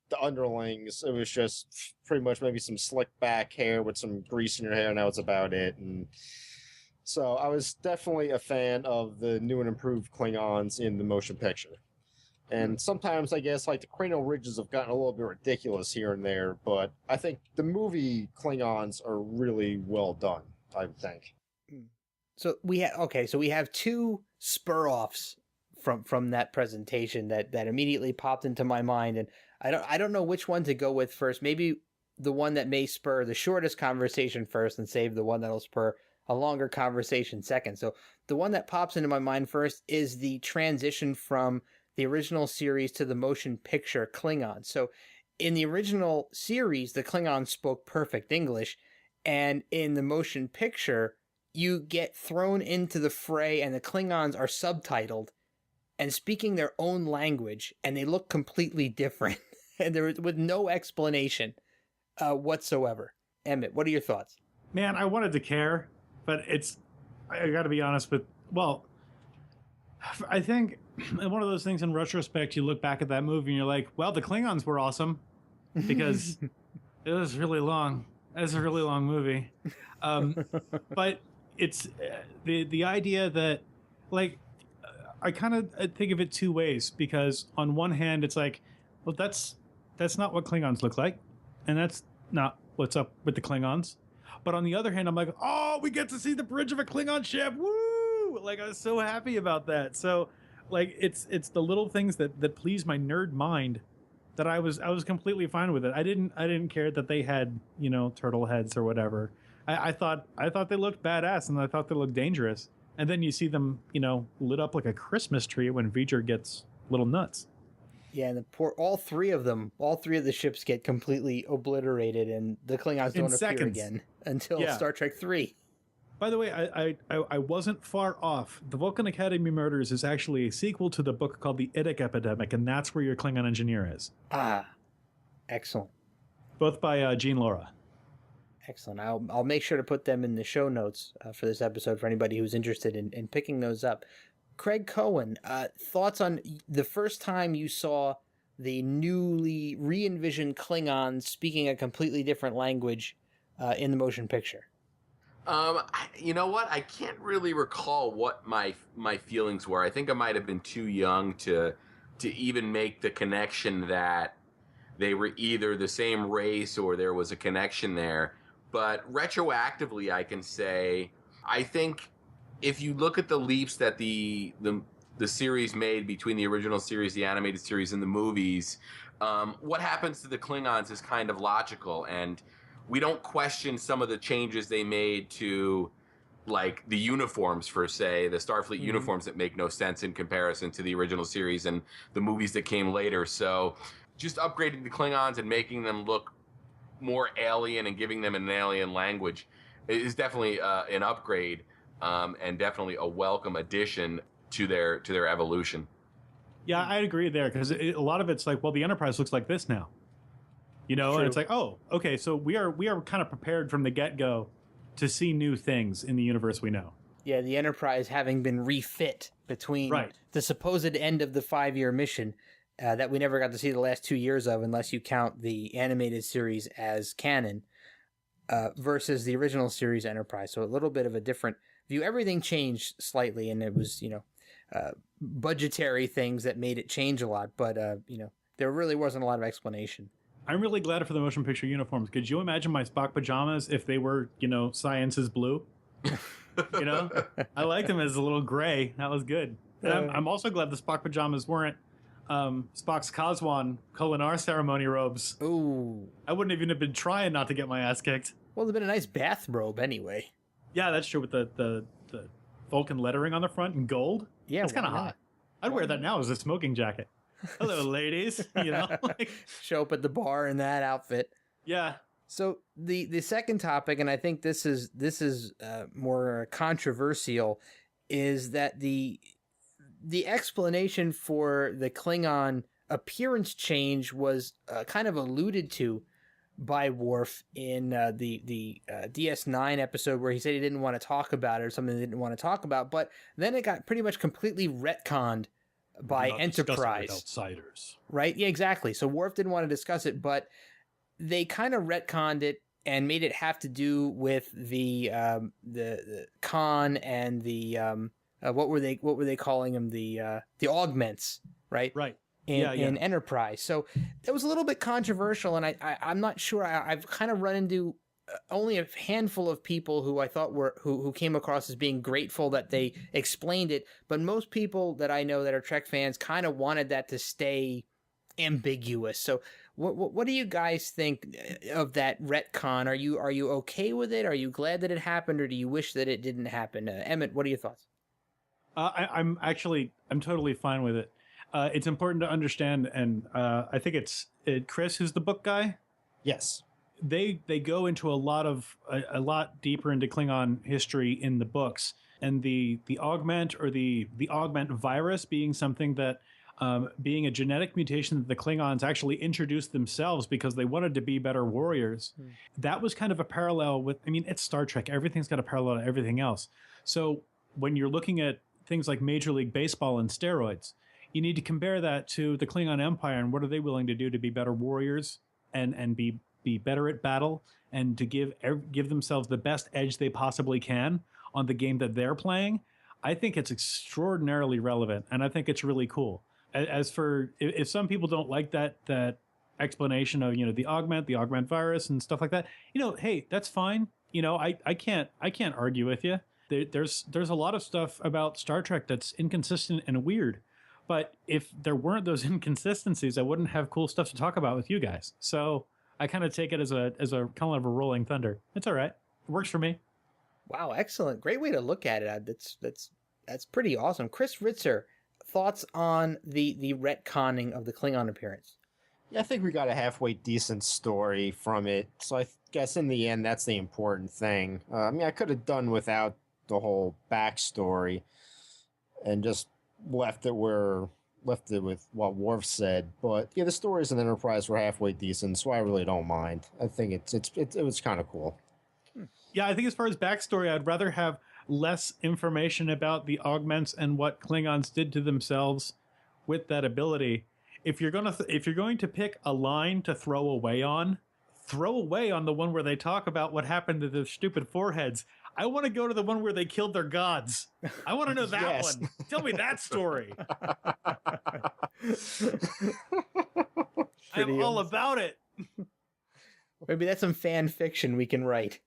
[SPEAKER 4] the underlings, it was just pretty much maybe some slick back hair with some grease in your hair, and that was about it. And so I was definitely a fan of the new and improved Klingons in the motion picture. And sometimes I guess like the cranial ridges have gotten a little bit ridiculous here and there, but I think the movie Klingons are really well done, I would think.
[SPEAKER 2] So we have two spur-offs from that presentation that immediately popped into my mind, and I don't know which one to go with first. Maybe the one that may spur the shortest conversation first, and save the one that'll spur a longer conversation second. So the one that pops into my mind first is the transition from the original series to the motion picture Klingon. So in the original series, the Klingons spoke perfect English, and in the motion picture, you get thrown into the fray and the Klingons are subtitled and speaking their own language, and they look completely different, and there with no explanation whatsoever. Emmett, what are your thoughts?
[SPEAKER 5] Man, I wanted to care, but I got to be honest with, well, I think one of those things in retrospect, you look back at that movie and you're like, well, the Klingons were awesome because it was really long. It was a really long movie. But it's the idea that, like, I kind of think of it two ways, because on one hand, it's like, well, that's not what Klingons look like, and that's not what's up with the Klingons. But on the other hand, I'm like, oh, we get to see the bridge of a Klingon ship. Woo! Like, I was so happy about that. So, like, it's the little things that please my nerd mind that I was completely fine with it. I didn't care that they had, turtle heads or whatever. I thought they looked badass, and I thought they looked dangerous. And then you see them, lit up like a Christmas tree when V'ger gets little nuts.
[SPEAKER 2] Yeah, and all three of the ships get completely obliterated, and the Klingons don't appear again until Star Trek 3.
[SPEAKER 5] By the way, I wasn't far off. The Vulcan Academy Murders is actually a sequel to the book called The Idic Epidemic, and that's where your Klingon engineer is.
[SPEAKER 2] Ah, excellent.
[SPEAKER 5] Both by Gene Laura.
[SPEAKER 2] Excellent. I'll make sure to put them in the show notes for this episode for anybody who's interested in picking those up. Craig Cohen, thoughts on the first time you saw the newly re-envisioned Klingons speaking a completely different language in the motion picture?
[SPEAKER 3] You know what? I can't really recall what my feelings were. I think I might have been too young to even make the connection that they were either the same race or there was a connection there. But retroactively, I can say, I think if you look at the leaps that the series made between the original series, the animated series, and the movies, what happens to the Klingons is kind of logical, and we don't question some of the changes they made to, like, the uniforms, for, say, the Starfleet uniforms that make no sense in comparison to the original series and the movies that came later. So just upgrading the Klingons and making them look more alien and giving them an alien language is definitely an upgrade, and definitely a welcome addition to their evolution.
[SPEAKER 5] Yeah, I agree there, because a lot of it's like, well, the Enterprise looks like this now, True. And it's like, oh, okay, so we are kind of prepared from the get-go to see new things in the universe we know.
[SPEAKER 2] Yeah, the Enterprise having been refit between the supposed end of the 5-year mission that we never got to see the last 2 years of, unless you count the animated series as canon. versus the original series Enterprise. So a little bit of a different view. Everything changed slightly, and it was, budgetary things that made it change a lot. But, there really wasn't a lot of explanation.
[SPEAKER 5] I'm really glad for the motion picture uniforms. Could you imagine my Spock pajamas if they were, Science's blue? I liked them as a little gray. That was good. And I'm also glad the Spock pajamas weren't Spock's Kazwan Kolinar ceremony robes.
[SPEAKER 2] Ooh.
[SPEAKER 5] I wouldn't even have been trying not to get my ass kicked.
[SPEAKER 2] Well, it'd been a nice bathrobe anyway.
[SPEAKER 5] Yeah, that's true, with the Vulcan lettering on the front in gold.
[SPEAKER 2] Yeah,
[SPEAKER 5] that's kind of hot. I'd wear that now as a smoking jacket. Hello, ladies.
[SPEAKER 2] Show up at the bar in that outfit.
[SPEAKER 5] Yeah.
[SPEAKER 2] So the second topic, and I think this is more controversial, is that the explanation for the Klingon appearance change was kind of alluded to by Worf in the DS9 episode, where he said he didn't want to talk about it, or something they didn't want to talk about. But then it got pretty much completely retconned by Enterprise.
[SPEAKER 5] Outsiders. Right?
[SPEAKER 2] Yeah, exactly. So Worf didn't want to discuss it, but they kind of retconned it and made it have to do with the Khan and the what were they calling them, the augments, right?
[SPEAKER 5] Right.
[SPEAKER 2] In Enterprise. So that was a little bit controversial, and I'm not sure. I've kind of run into only a handful of people who I thought who came across as being grateful that they explained it, but most people that I know that are Trek fans kind of wanted that to stay ambiguous. So what do you guys think of that retcon? Are you okay with it? Are you glad that it happened, or do you wish that it didn't happen? Emmett, what are your thoughts?
[SPEAKER 5] I'm totally fine with it. It's important to understand, and I think it's Chris who's the book guy.
[SPEAKER 4] Yes.
[SPEAKER 5] They go into a lot deeper into Klingon history in the books, and the augment, or the augment virus, being something that being a genetic mutation that the Klingons actually introduced themselves because they wanted to be better warriors. That was kind of a parallel with, it's Star Trek. Everything's got a parallel to everything else. So when you're looking at things like Major League Baseball and steroids, you need to compare that to the Klingon Empire and what are they willing to do to be better warriors and be better at battle, and to give themselves the best edge they possibly can on the game that they're playing. I think it's extraordinarily relevant, and I think it's really cool. As for if some people don't like that explanation of the augment virus and stuff like that, hey, that's fine. I can't argue with you. There's a lot of stuff about Star Trek that's inconsistent and weird, but if there weren't those inconsistencies, I wouldn't have cool stuff to talk about with you guys. So I kind of take it as a kind of a rolling thunder. It's all right. It works for me.
[SPEAKER 2] Wow, excellent. Great way to look at it. That's pretty awesome. Chris Ritzer, thoughts on the retconning of the Klingon appearance?
[SPEAKER 4] Yeah, I think we got a halfway decent story from it. So I guess in the end, that's the important thing. I could have done without the whole backstory and just left it with what Worf said. But yeah, the stories in Enterprise were halfway decent, so I really don't mind. I think it was kind of cool.
[SPEAKER 5] Yeah, I think as far as backstory, I'd rather have less information about the augments and what Klingons did to themselves with that ability. If you're going to pick a line to throw away on the one where they talk about what happened to the stupid foreheads. I want to go to the one where they killed their gods. I want to know that one. Tell me that story. I'm all about it.
[SPEAKER 2] Maybe that's some fan fiction we can write.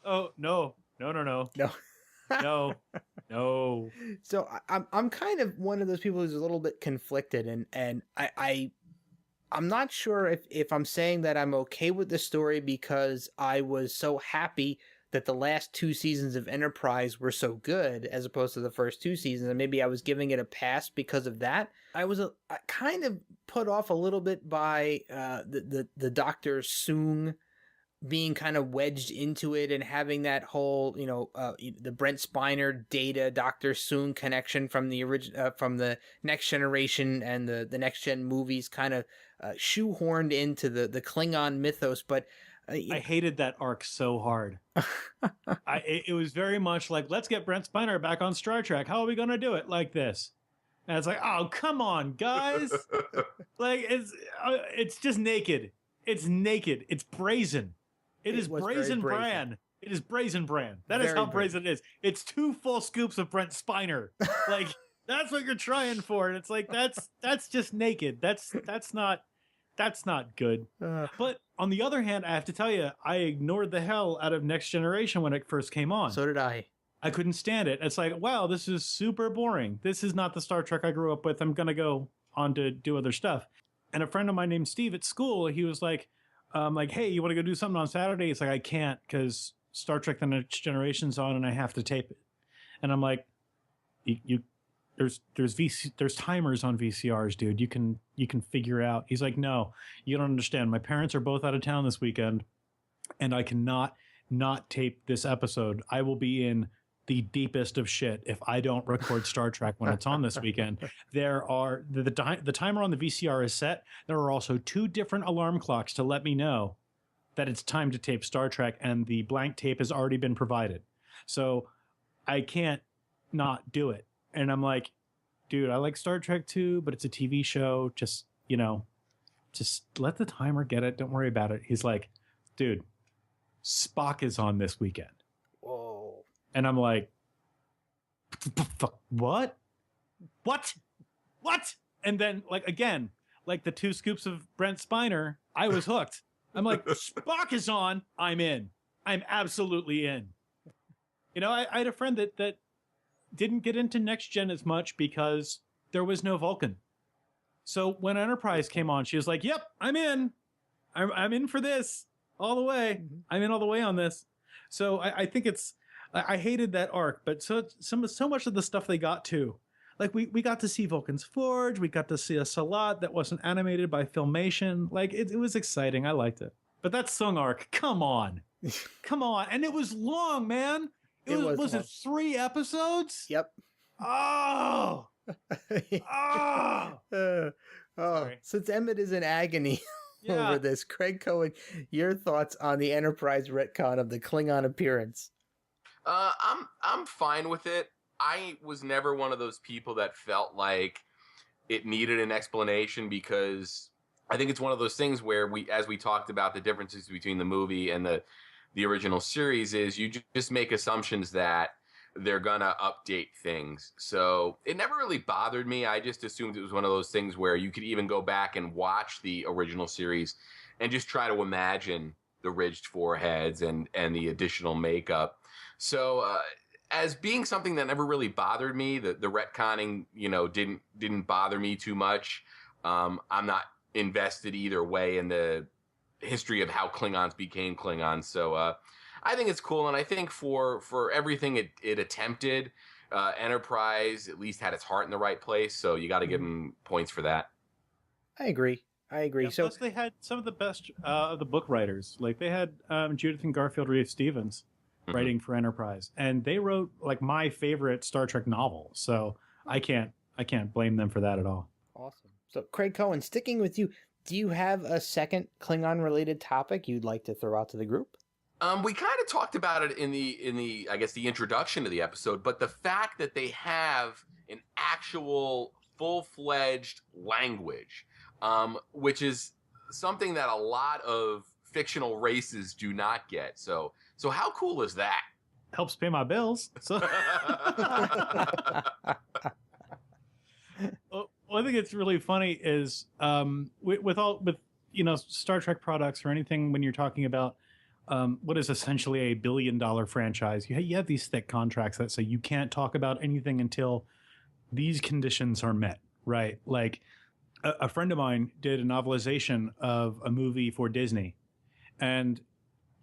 [SPEAKER 5] Oh, no. No.
[SPEAKER 2] So I'm kind of one of those people who's a little bit conflicted, and I'm not sure if I'm saying that I'm okay with the story because I was so happy that the last 2 seasons of Enterprise were so good as opposed to the first 2 seasons, and maybe I was giving it a pass because of that. I was kind of put off a little bit by the Dr. Soong being kind of wedged into it and having that whole, the Brent Spiner Data Dr. Soong connection from the from the Next Generation and the Next Gen movies kind of shoehorned into the Klingon mythos, but
[SPEAKER 5] I hated that arc so hard. It was very much like, let's get Brent Spiner back on Star Trek. How are we going to do it like this? And it's like, oh, come on, guys. Like, it's just naked. It's naked. It's brazen. It is
[SPEAKER 2] was very
[SPEAKER 5] brazen bran. It is brazen bran. That is
[SPEAKER 2] Very
[SPEAKER 5] how brazen it is. It's 2 full scoops of Brent Spiner. Like that's what you're trying for, and it's like that's just naked. That's not good. But on the other hand, I have to tell you, I ignored the hell out of Next Generation when it first came on.
[SPEAKER 2] So did I.
[SPEAKER 5] I couldn't stand it. It's like, wow, this is super boring. This is not the Star Trek I grew up with. I'm gonna go on to do other stuff. And a friend of mine named Steve at school, he was like, hey, you want to go do something on Saturday? It's like, I can't because Star Trek The Next Generation's on and I have to tape it. And I'm like, there's timers on VCRs, dude. You can figure out. He's like, no, you don't understand. My parents are both out of town this weekend and I cannot not tape this episode. I will be in the deepest of shit if I don't record Star Trek when it's on this weekend. There are the timer on the VCR is set. There are also 2 different alarm clocks to let me know that it's time to tape Star Trek, and the blank tape has already been provided. So I can't not do it. And I'm like, dude, I like Star Trek too, but it's a TV show. Just let the timer get it. Don't worry about it. He's like, dude, Spock is on this weekend.
[SPEAKER 2] Whoa.
[SPEAKER 5] And I'm like, what? And then, like, again, like the 2 scoops of Brent Spiner, I was hooked. I'm like, Spock is on. I'm in. I'm absolutely in. You know, I had a friend that didn't get into Next Gen as much because there was no Vulcan. So when Enterprise came on, she was like, yep, I'm in. I'm in for this all the way. I'm in all the way on this. So I think I hated that arc, but so much of the stuff they got to, like we got to see Vulcan's Forge, we got to see a Salat that wasn't animated by Filmation. Like it was exciting. I liked it. But that Sung arc, come on, and it was long, man. Was it 3 episodes?
[SPEAKER 2] Yep.
[SPEAKER 5] Oh.
[SPEAKER 2] Since Emmett is in agony over this, Craig Cohen, your thoughts on the Enterprise retcon of the Klingon appearance?
[SPEAKER 3] I'm fine with it. I was never one of those people that felt like it needed an explanation, because I think it's one of those things where as we talked about the differences between the movie and the original series, is you just make assumptions that they're gonna update things. So it never really bothered me. I just assumed it was one of those things where you could even go back and watch the original series and just try to imagine the ridged foreheads and the additional makeup. So as being something that never really bothered me, the retconning, didn't bother me too much. I'm not invested either way in the history of how Klingons became Klingons. So I think it's cool, and I think for everything it attempted, Enterprise at least had its heart in the right place. So you got to give them points for that.
[SPEAKER 2] I agree.
[SPEAKER 5] Yeah,
[SPEAKER 2] so
[SPEAKER 5] plus they had some of the best of the book writers. Like they had Judith and Garfield Reeves-Stevens writing for Enterprise, and they wrote like my favorite Star Trek novel. So I can't blame them for that at all.
[SPEAKER 2] Awesome. So Craig Cohen, sticking with you, do you have a second Klingon-related topic you'd like to throw out to the group?
[SPEAKER 3] We kind of talked about it in the I guess the introduction to the episode, but the fact that they have an actual full-fledged language, which is something that a lot of fictional races do not get. So how cool is that?
[SPEAKER 5] Helps pay my bills. So one thing that's really funny is with Star Trek products or anything, when you're talking about what is essentially $1 billion franchise, you have these thick contracts that say you can't talk about anything until these conditions are met, right? Like a friend of mine did a novelization of a movie for Disney, and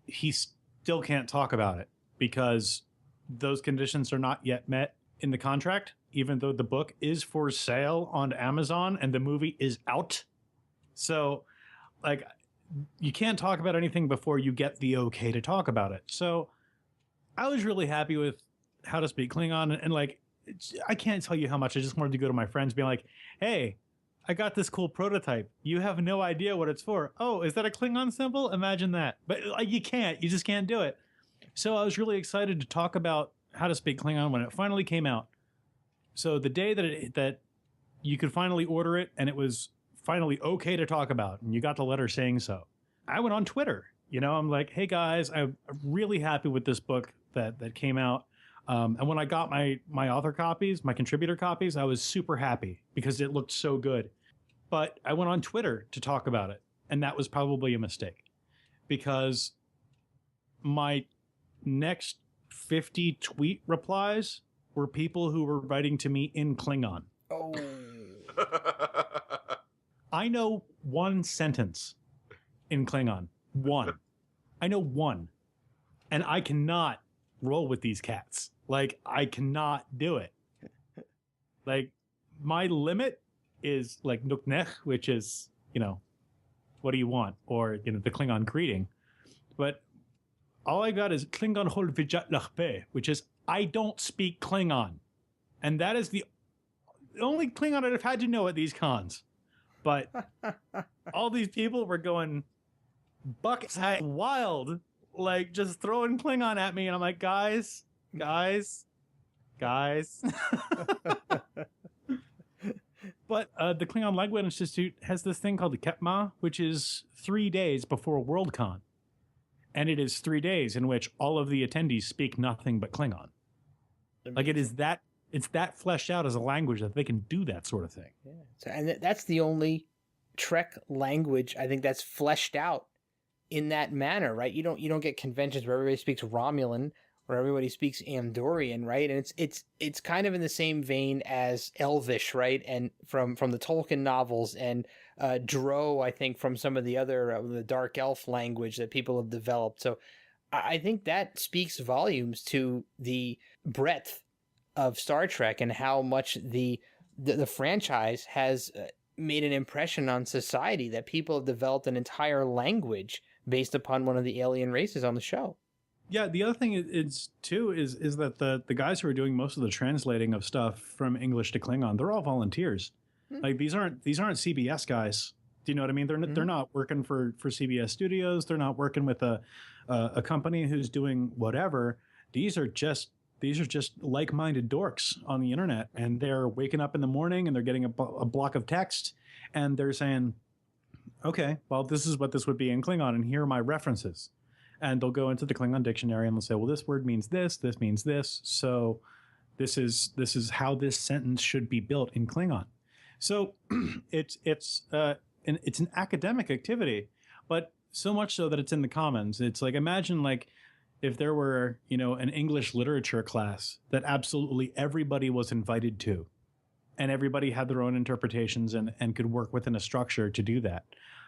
[SPEAKER 5] he still can't talk about it because those conditions are not yet met in the contract, even though the book is for sale on Amazon and the movie is out. So like you can't talk about anything before you get the okay to talk about it. So I was really happy with How to Speak Klingon, and like I can't tell you how much I just wanted to go to my friends being like, hey, I got this cool prototype. You have no idea what it's for. Oh, is that a Klingon symbol? Imagine that. But like, you just can't do it. So I was really excited to talk about How to Speak Klingon when it finally came out. So the day that you could finally order it and it was finally okay to talk about, and you got the letter saying so, I went on Twitter You know, I'm like, hey guys, I'm really happy with this book that came out. And when I got my author copies, my contributor copies, I was super happy because it looked so good. But I went on Twitter to talk about it, and that was probably a mistake because my next 50 tweet replies were people who were writing to me in Klingon.
[SPEAKER 2] Oh.
[SPEAKER 5] I know one sentence in Klingon. One. I know one. And I cannot roll with these cats. Like, I cannot do it. Like, my limit is like Nuknech, which is, you know, what do you want? Or, you know, the Klingon greeting. But all I got is Klingon hol vijat lachpe, which is I don't speak Klingon. And that is the only Klingon I've had to know at these cons. But all these people were going buck wild, like just throwing Klingon at me. And I'm like, guys. But the Klingon Language Institute has this thing called the Kepma, which is 3 days before Worldcon. And it is 3 days in which all of the attendees speak nothing but Klingon. Like it's that fleshed out as a language that they can do that sort of thing.
[SPEAKER 2] Yeah. So, and that's the only Trek language I think that's fleshed out in that manner, right? You don't get conventions where everybody speaks Romulan or everybody speaks Andorian, right? And it's kind of in the same vein as Elvish, right? And from the Tolkien novels and Drow, I think from some of the other the Dark Elf language that people have developed. So I think that speaks volumes to the breadth of Star Trek and how much the franchise has made an impression on society, that people have developed an entire language based upon one of the alien races on the show.
[SPEAKER 5] Yeah, the other thing is that the guys who are doing most of the translating of stuff from English to Klingon, they're all volunteers. Mm-hmm. Like these aren't CBS guys. Do you know what I mean? They're not working for CBS Studios. They're not working with a company who's doing whatever. These are just like-minded dorks on the internet, and they're waking up in the morning and they're getting a block of text, and they're saying, "Okay, well, this is what this would be in Klingon, and here are my references." And they'll go into the Klingon dictionary and they'll say, well, this word means this means this. So this is how this sentence should be built in Klingon. So it's an academic activity, but so much so that it's in the commons. It's like, imagine like if there were, you know, an English literature class that absolutely everybody was invited to, and everybody had their own interpretations and could work within a structure to do that.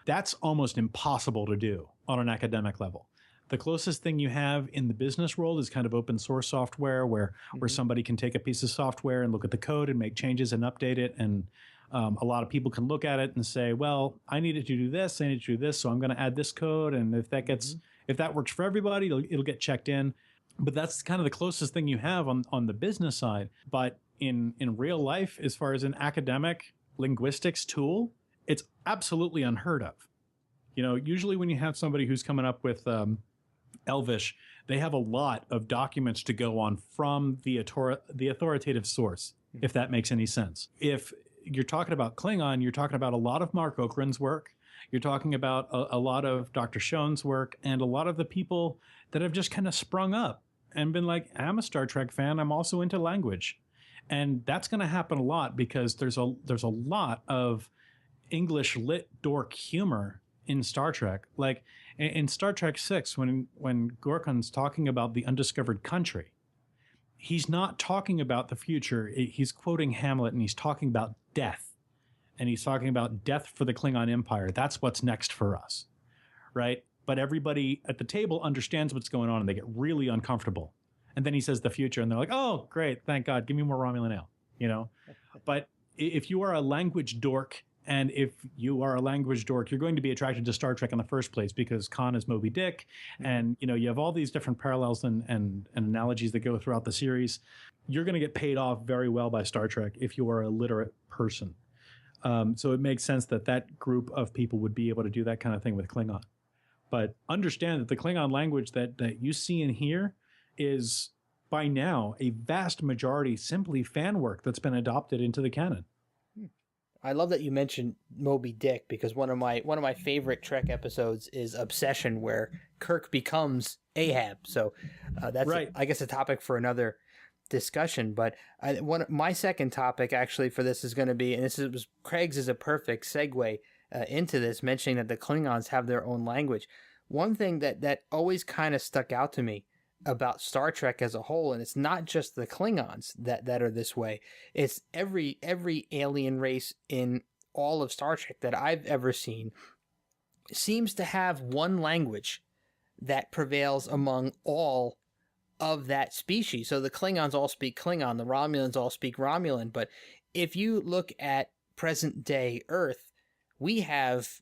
[SPEAKER 5] That's almost impossible to do on an academic level. The closest thing you have in the business world is kind of open source software where somebody can take a piece of software and look at the code and make changes and update it. And a lot of people can look at it and say, well, I needed to do this, so I'm going to add this code. And if that works for everybody, it'll get checked in. But that's kind of the closest thing you have on the business side. But in real life, as far as an academic linguistics tool, it's absolutely unheard of. You know, usually when you have somebody who's coming up with Elvish, they have a lot of documents to go on from the authoritative source, if that makes any sense. If you're talking about Klingon, you're talking about a lot of Mark Okrand's work. You're talking about a lot of Dr. Schoen's work and a lot of the people that have just kind of sprung up and been like, I'm a Star Trek fan. I'm also into language. And that's going to happen a lot because there's a lot of English lit dork humor in Star Trek. Like in Star Trek 6, when Gorkon's talking about the undiscovered country, he's not talking about the future. He's quoting Hamlet, and he's talking about death. And he's talking about death for the Klingon Empire. That's what's next for us, right? But everybody at the table understands what's going on, and they get really uncomfortable. And then he says the future, and they're like, oh, great, thank God, give me more Romulan ale, you know? But if you are a language dork, and if you are a language dork, you're going to be attracted to Star Trek in the first place because Khan is Moby Dick. And, you know, you have all these different parallels and analogies that go throughout the series. You're going to get paid off very well by Star Trek if you are a literate person. So it makes sense that group of people would be able to do that kind of thing with Klingon. But understand that the Klingon language that you see and hear is, by now, a vast majority simply fan work that's been adopted into the canon.
[SPEAKER 2] I love that you mentioned Moby Dick, because one of my favorite Trek episodes is Obsession, where Kirk becomes Ahab. So that's
[SPEAKER 5] Right.
[SPEAKER 2] I guess a topic for another discussion. But my second topic actually for this is going to be, and Craig's is a perfect segue into this, mentioning that the Klingons have their own language. One thing that always kind of stuck out to me about Star Trek as a whole, and it's not just the Klingons that are this way. It's every alien race in all of Star Trek that I've ever seen seems to have one language that prevails among all of that species. So the Klingons all speak Klingon, the Romulans all speak Romulan, but if you look at present day Earth, we have,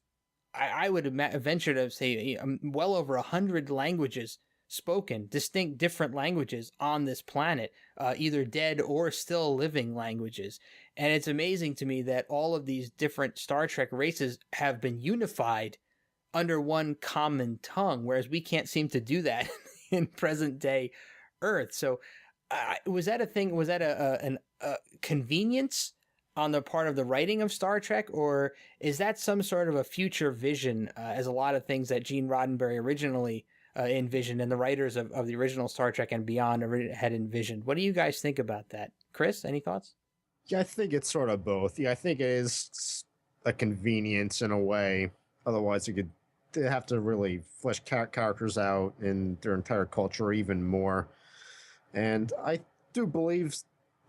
[SPEAKER 2] I would venture to say, well over 100 languages spoken, distinct different languages on this planet, either dead or still living languages. And it's amazing to me that all of these different Star Trek races have been unified under one common tongue, whereas we can't seem to do that in present day Earth. So was that a thing? Was that a convenience on the part of the writing of Star Trek, or is that some sort of a future vision, as a lot of things that Gene Roddenberry originally envisioned and the writers of the original Star Trek and beyond had envisioned? What do you guys think about that? Chris, any thoughts?
[SPEAKER 4] Yeah, I think it's sort of both. Yeah, I think it is a convenience in a way. Otherwise, they have to really flesh characters out in their entire culture even more. And I do believe,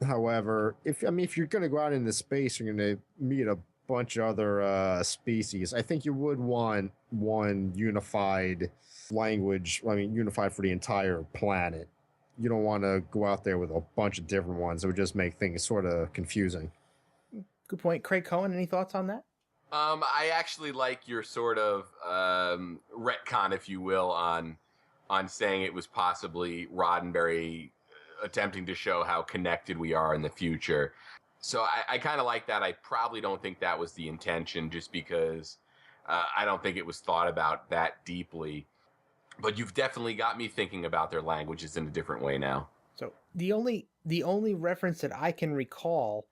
[SPEAKER 4] however, if you're going to go out into space, you're going to meet a bunch of other species. I think you would want one unified language. I mean, unified for the entire planet. You don't want to go out there with a bunch of different ones. It would just make things sort of confusing.
[SPEAKER 2] Good point. Craig Cohen, any thoughts on that?
[SPEAKER 3] I actually like your sort of retcon, if you will, on saying it was possibly Roddenberry attempting to show how connected we are in the future. So I kind of like that. I probably don't think that was the intention, just because I don't think it was thought about that deeply. But you've definitely got me thinking about their languages in a different way now.
[SPEAKER 2] So the only reference that I can recall,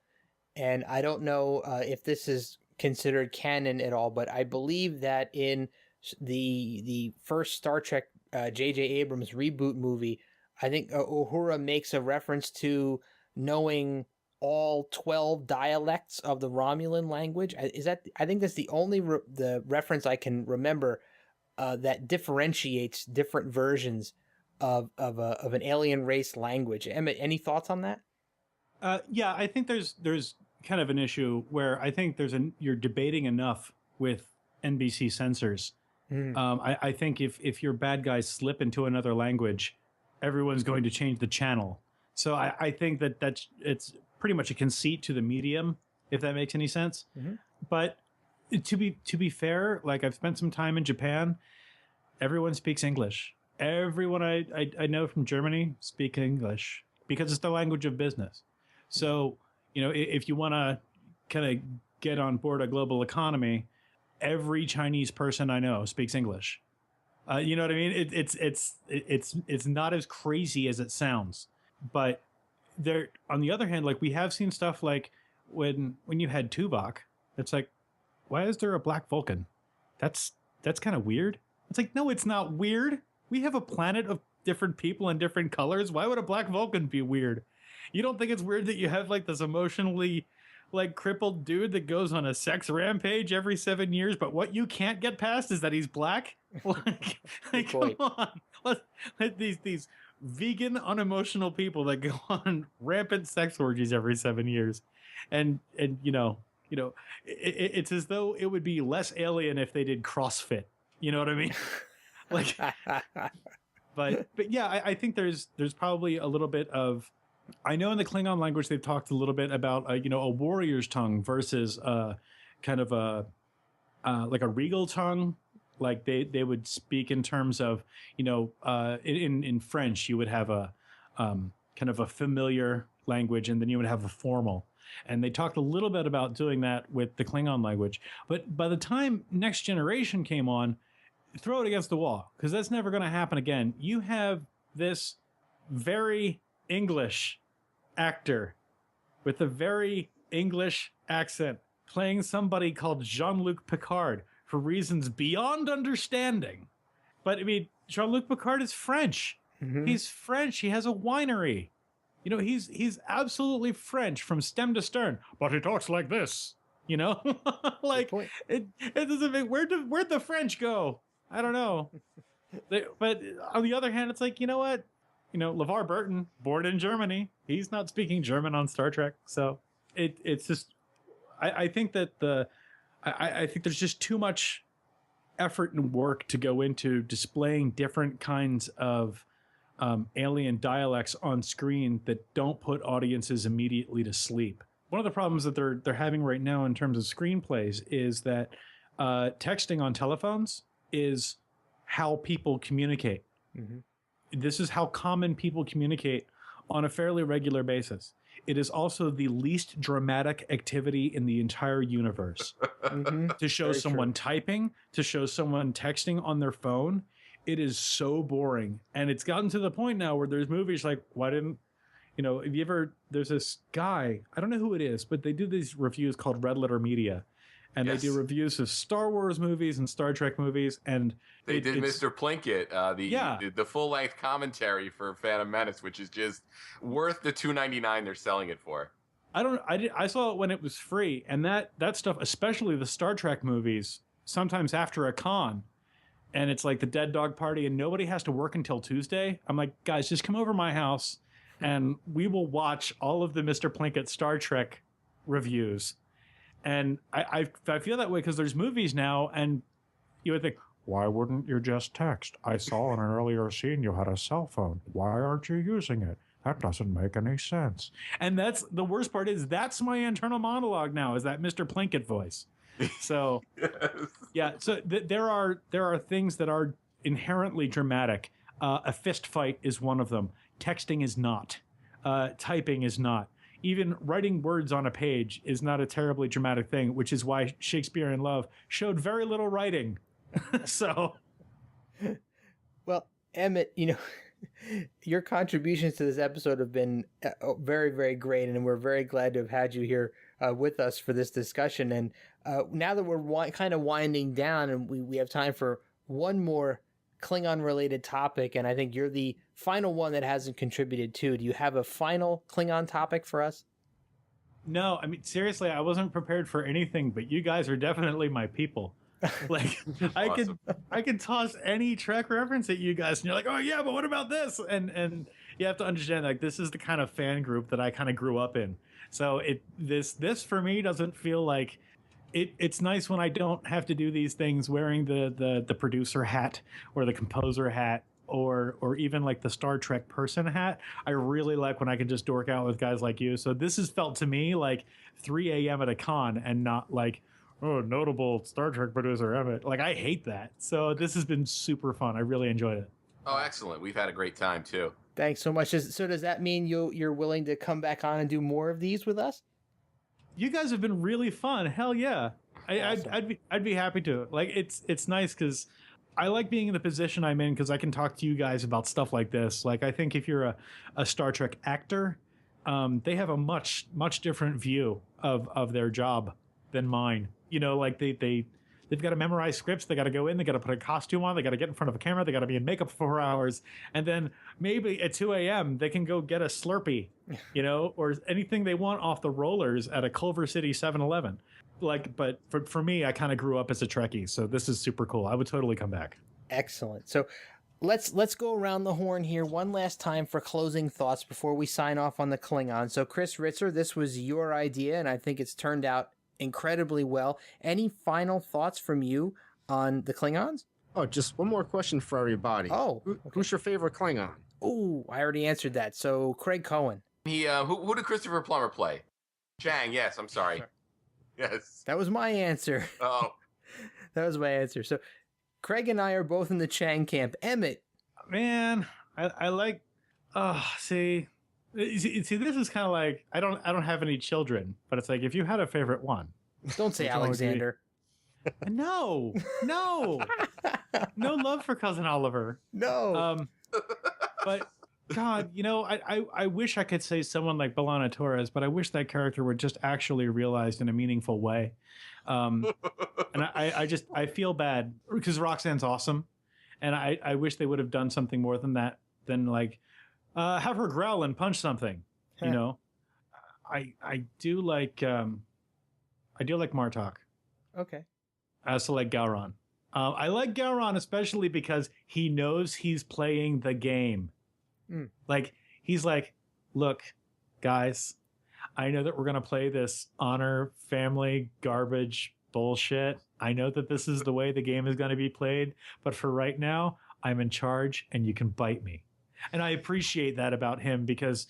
[SPEAKER 2] and I don't know if this is considered canon at all, but I believe that in the first Star Trek J.J. Abrams reboot movie, I think Uhura makes a reference to knowing all 12 dialects of the Romulan language. I think that's the only the reference I can remember that differentiates different versions of an alien race language. Emmett, any thoughts on that?
[SPEAKER 5] Yeah, I think there's kind of an issue where I think you're debating enough with NBC censors. I think if your bad guys slip into another language, everyone's going to change the channel. So I think it's pretty much a conceit to the medium, if that makes any sense. Mm-hmm. But to be fair, like, I've spent some time in Japan. Everyone speaks English. Everyone I know from Germany speak English because it's the language of business. So, if you want to kind of get on board a global economy, every Chinese person I know speaks English. You know what I mean? It's not as crazy as it sounds. But there, on the other hand, like, we have seen stuff like when you had Tuvok, it's like, why is there a black Vulcan? That's kind of weird. It's like, no, it's not weird. We have a planet of different people and different colors. Why would a black Vulcan be weird? You don't think it's weird that you have like this emotionally like crippled dude that goes on a sex rampage every 7 years, but what you can't get past is that he's black? Like come on. Let these vegan, unemotional people that go on rampant sex orgies every 7 years. And it's as though it would be less alien if they did CrossFit. You know what I mean? Like, but yeah, I think there's probably a little bit of, I know in the Klingon language they've talked a little bit about a warrior's tongue versus kind of like a regal tongue. Like they would speak in terms of in French you would have a kind of a familiar language, and then you would have a formal. And they talked a little bit about doing that with the Klingon language. But by the time Next Generation came on, throw it against the wall, because that's never going to happen again. You have this very English actor with a very English accent playing somebody called Jean-Luc Picard for reasons beyond understanding. But I mean, Jean-Luc Picard is French.
[SPEAKER 2] Mhm.
[SPEAKER 5] He's French. He has a winery. You know, he's absolutely French from stem to stern. But he talks like this. You know, like
[SPEAKER 2] point.
[SPEAKER 5] it doesn't make where'd the French go? I don't know. But on the other hand, it's like, you know what? You know, LeVar Burton, born in Germany, he's not speaking German on Star Trek. So it's just, I think that I think there's just too much effort and work to go into displaying different kinds of alien dialects on screen that don't put audiences immediately to sleep. One of the problems that they're having right now in terms of screenplays is that texting on telephones is how people communicate.
[SPEAKER 2] Mm-hmm.
[SPEAKER 5] This is how common people communicate on a fairly regular basis. It is also the least dramatic activity in the entire universe.
[SPEAKER 2] Mm-hmm.
[SPEAKER 5] To show
[SPEAKER 2] Very
[SPEAKER 5] someone
[SPEAKER 2] true.
[SPEAKER 5] typing, to show someone texting on their phone, it is so boring. And it's gotten to the point now where there's movies like, why didn't, you know, if you ever, there's this guy, I don't know who it is, but they do these reviews called Red Letter Media. And
[SPEAKER 3] Yes.
[SPEAKER 5] they do reviews of Star Wars movies and Star Trek movies. And
[SPEAKER 3] They did
[SPEAKER 5] it's-
[SPEAKER 3] Mr. Plinkett, the full length commentary for Phantom Menace, which is just worth the $2.99 they're selling it for.
[SPEAKER 5] I saw it when it was free, and that stuff, especially the Star Trek movies, sometimes after a con, and it's like the Dead Dog Party, and nobody has to work until Tuesday. I'm like, guys, just come over to my house, and we will watch all of the Mr. Plinkett Star Trek reviews. And I feel that way because there's movies now, and you would think, why wouldn't you just text? I saw in an earlier scene you had a cell phone. Why aren't you using it? That doesn't make any sense. And that's the worst part is that's my internal monologue now, is that Mr. Plinkett voice. So
[SPEAKER 3] Yes.
[SPEAKER 5] yeah, so there are things that are inherently dramatic. A fist fight is one of them. Texting is not. Typing is not. Even writing words on a page is not a terribly dramatic thing, which is why Shakespeare in Love showed very little writing. So,
[SPEAKER 2] Well, Emmett, you know, your contributions to this episode have been very, very great, and we're very glad to have had you here with us for this discussion. And now that we're kind of winding down, and we have time for one more Klingon-related topic, and I think you're the final one that hasn't contributed to. Do you have a final Klingon topic for us?
[SPEAKER 5] no, I mean, seriously, I wasn't prepared for anything, but you guys are definitely my people. Like,
[SPEAKER 3] Awesome.
[SPEAKER 5] I could toss any Trek reference at you guys, and you're like, oh yeah, but what about this? And you have to understand, like, this is the kind of fan group that I kind of grew up in. So this for me doesn't feel like it's nice when I don't have to do these things wearing the producer hat or the composer hat or even like the Star Trek person hat. I really like when I can just dork out with guys like you. So this has felt to me like 3 a.m. at a con and not like, oh, notable Star Trek producer Emmett. Like, I hate that. So this has been super fun. I really enjoyed it.
[SPEAKER 3] Oh, excellent. We've had a great time, too.
[SPEAKER 2] Thanks so much. So does that mean you're willing to come back on and do more of these with us?
[SPEAKER 5] You guys have been really fun. Hell yeah.
[SPEAKER 2] Awesome.
[SPEAKER 5] I'd be happy to. Like, it's nice because I like being in the position I'm in because I can talk to you guys about stuff like this. Like, I think if you're a Star Trek actor, they have a much different view of their job than mine. You know, like they've got to memorize scripts. They got to go in. They got to put a costume on. They got to get in front of a camera. They got to be in makeup for 4 hours. And then maybe at 2 a.m. they can go get a Slurpee, you know, or anything they want off the rollers at a Culver City 7-Eleven. Like, but for me, I kind of grew up as a Trekkie. So this is super cool. I would totally come back.
[SPEAKER 2] Excellent. So let's go around the horn here one last time for closing thoughts before we sign off on the Klingon. So Chris Ritzer, this was your idea, and I think it's turned out incredibly well. Any final thoughts from you on the Klingons?
[SPEAKER 4] Oh, just one more question for everybody.
[SPEAKER 2] Oh,
[SPEAKER 4] Who's your favorite Klingon?
[SPEAKER 2] oh, I already answered that. So Craig Cohen.
[SPEAKER 3] He who did Christopher Plummer play? Chang, yes, I'm sorry. Yes.
[SPEAKER 2] That was my answer.
[SPEAKER 3] Oh,
[SPEAKER 2] That was my answer. So Craig and I are both in the Chang camp. Emmett.
[SPEAKER 5] Man, I like. Oh, see, this is kind of like I don't have any children, but it's like if you had a favorite one.
[SPEAKER 2] Don't say
[SPEAKER 5] Which one would
[SPEAKER 2] Alexander.
[SPEAKER 5] No love for cousin Oliver.
[SPEAKER 2] No.
[SPEAKER 5] But God, I wish I could say someone like B'Elanna Torres, but I wish that character were just actually realized in a meaningful way. And I feel bad because Roxanne's awesome, and I wish they would have done something more than that. Than like have her growl and punch something. I do like Martok.
[SPEAKER 2] Okay.
[SPEAKER 5] I also like Gowron. I like Gowron especially because he knows he's playing the game. Like, he's like, look, guys, I know that we're going to play this honor family garbage bullshit. I know that this is the way the game is going to be played, but for right now, I'm in charge and you can bite me. And I appreciate that about him because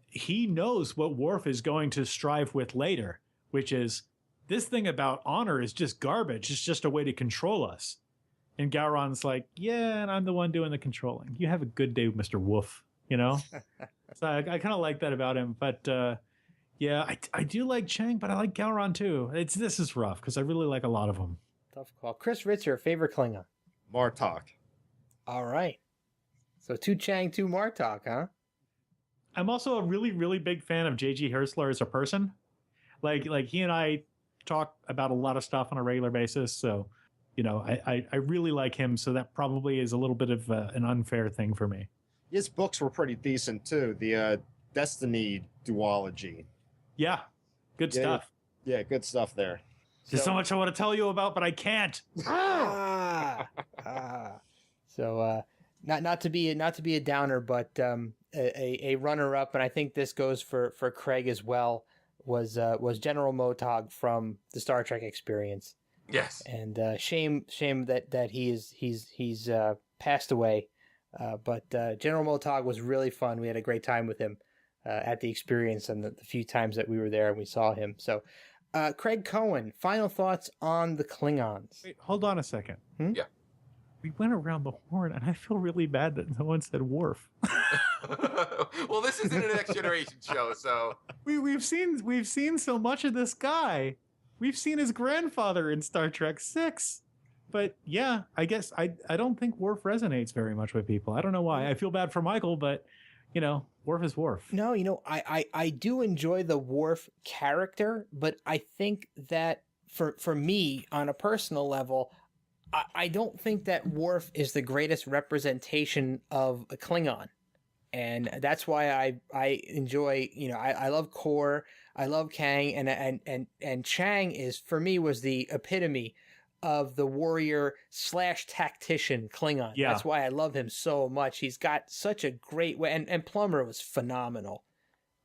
[SPEAKER 5] he knows what Worf is going to strive with later, which is this thing about honor is just garbage. It's just a way to control us. And Gowron's like, yeah, and I'm the one doing the controlling. You have a good day, Mr. Wolf, So I kind of like that about him. But yeah, I do like Chang, but I like Gowron too. This is rough because I really like a lot of them.
[SPEAKER 2] Tough call. Chris Ritzer, favorite Klingon?
[SPEAKER 4] Martok.
[SPEAKER 2] All right. So 2 Chang, 2 Martok, huh?
[SPEAKER 5] I'm also a really, really big fan of J.G. Hertzler as a person. Like he and I talk about a lot of stuff on a regular basis. So, I really like him. So that probably is a little bit of an unfair thing for me.
[SPEAKER 4] His books were pretty decent too. The Destiny duology.
[SPEAKER 5] Yeah. Good stuff.
[SPEAKER 4] Yeah, good stuff there.
[SPEAKER 5] There's so much I want to tell you about, but I can't.
[SPEAKER 2] So, not to be a downer, but a runner up, and I think this goes for Craig as well. Was General Motog from the Star Trek experience?
[SPEAKER 3] Yes.
[SPEAKER 2] And shame that he's passed away. But General Motog was really fun. We had a great time with him at the experience and the few times that we were there and we saw him. So, Craig Cohen, final thoughts on the Klingons?
[SPEAKER 5] Wait, hold on a second.
[SPEAKER 3] Yeah.
[SPEAKER 5] We went around the horn, and I feel really bad that no one said Worf.
[SPEAKER 3] Well, this isn't a Next Generation show, so
[SPEAKER 5] we've seen so much of this guy. We've seen his grandfather in Star Trek VI. But yeah, I guess I don't think Worf resonates very much with people. I don't know why. I feel bad for Michael, but Worf is Worf.
[SPEAKER 2] No, I do enjoy the Worf character, but I think that for me, on a personal level, I don't think that Worf is the greatest representation of a Klingon. And that's why I enjoy, I love Kor, I love Kang, and Chang is, for me, was the epitome of the warrior / tactician Klingon.
[SPEAKER 5] Yeah.
[SPEAKER 2] That's why I love him so much. He's got such a great way, and Plummer was phenomenal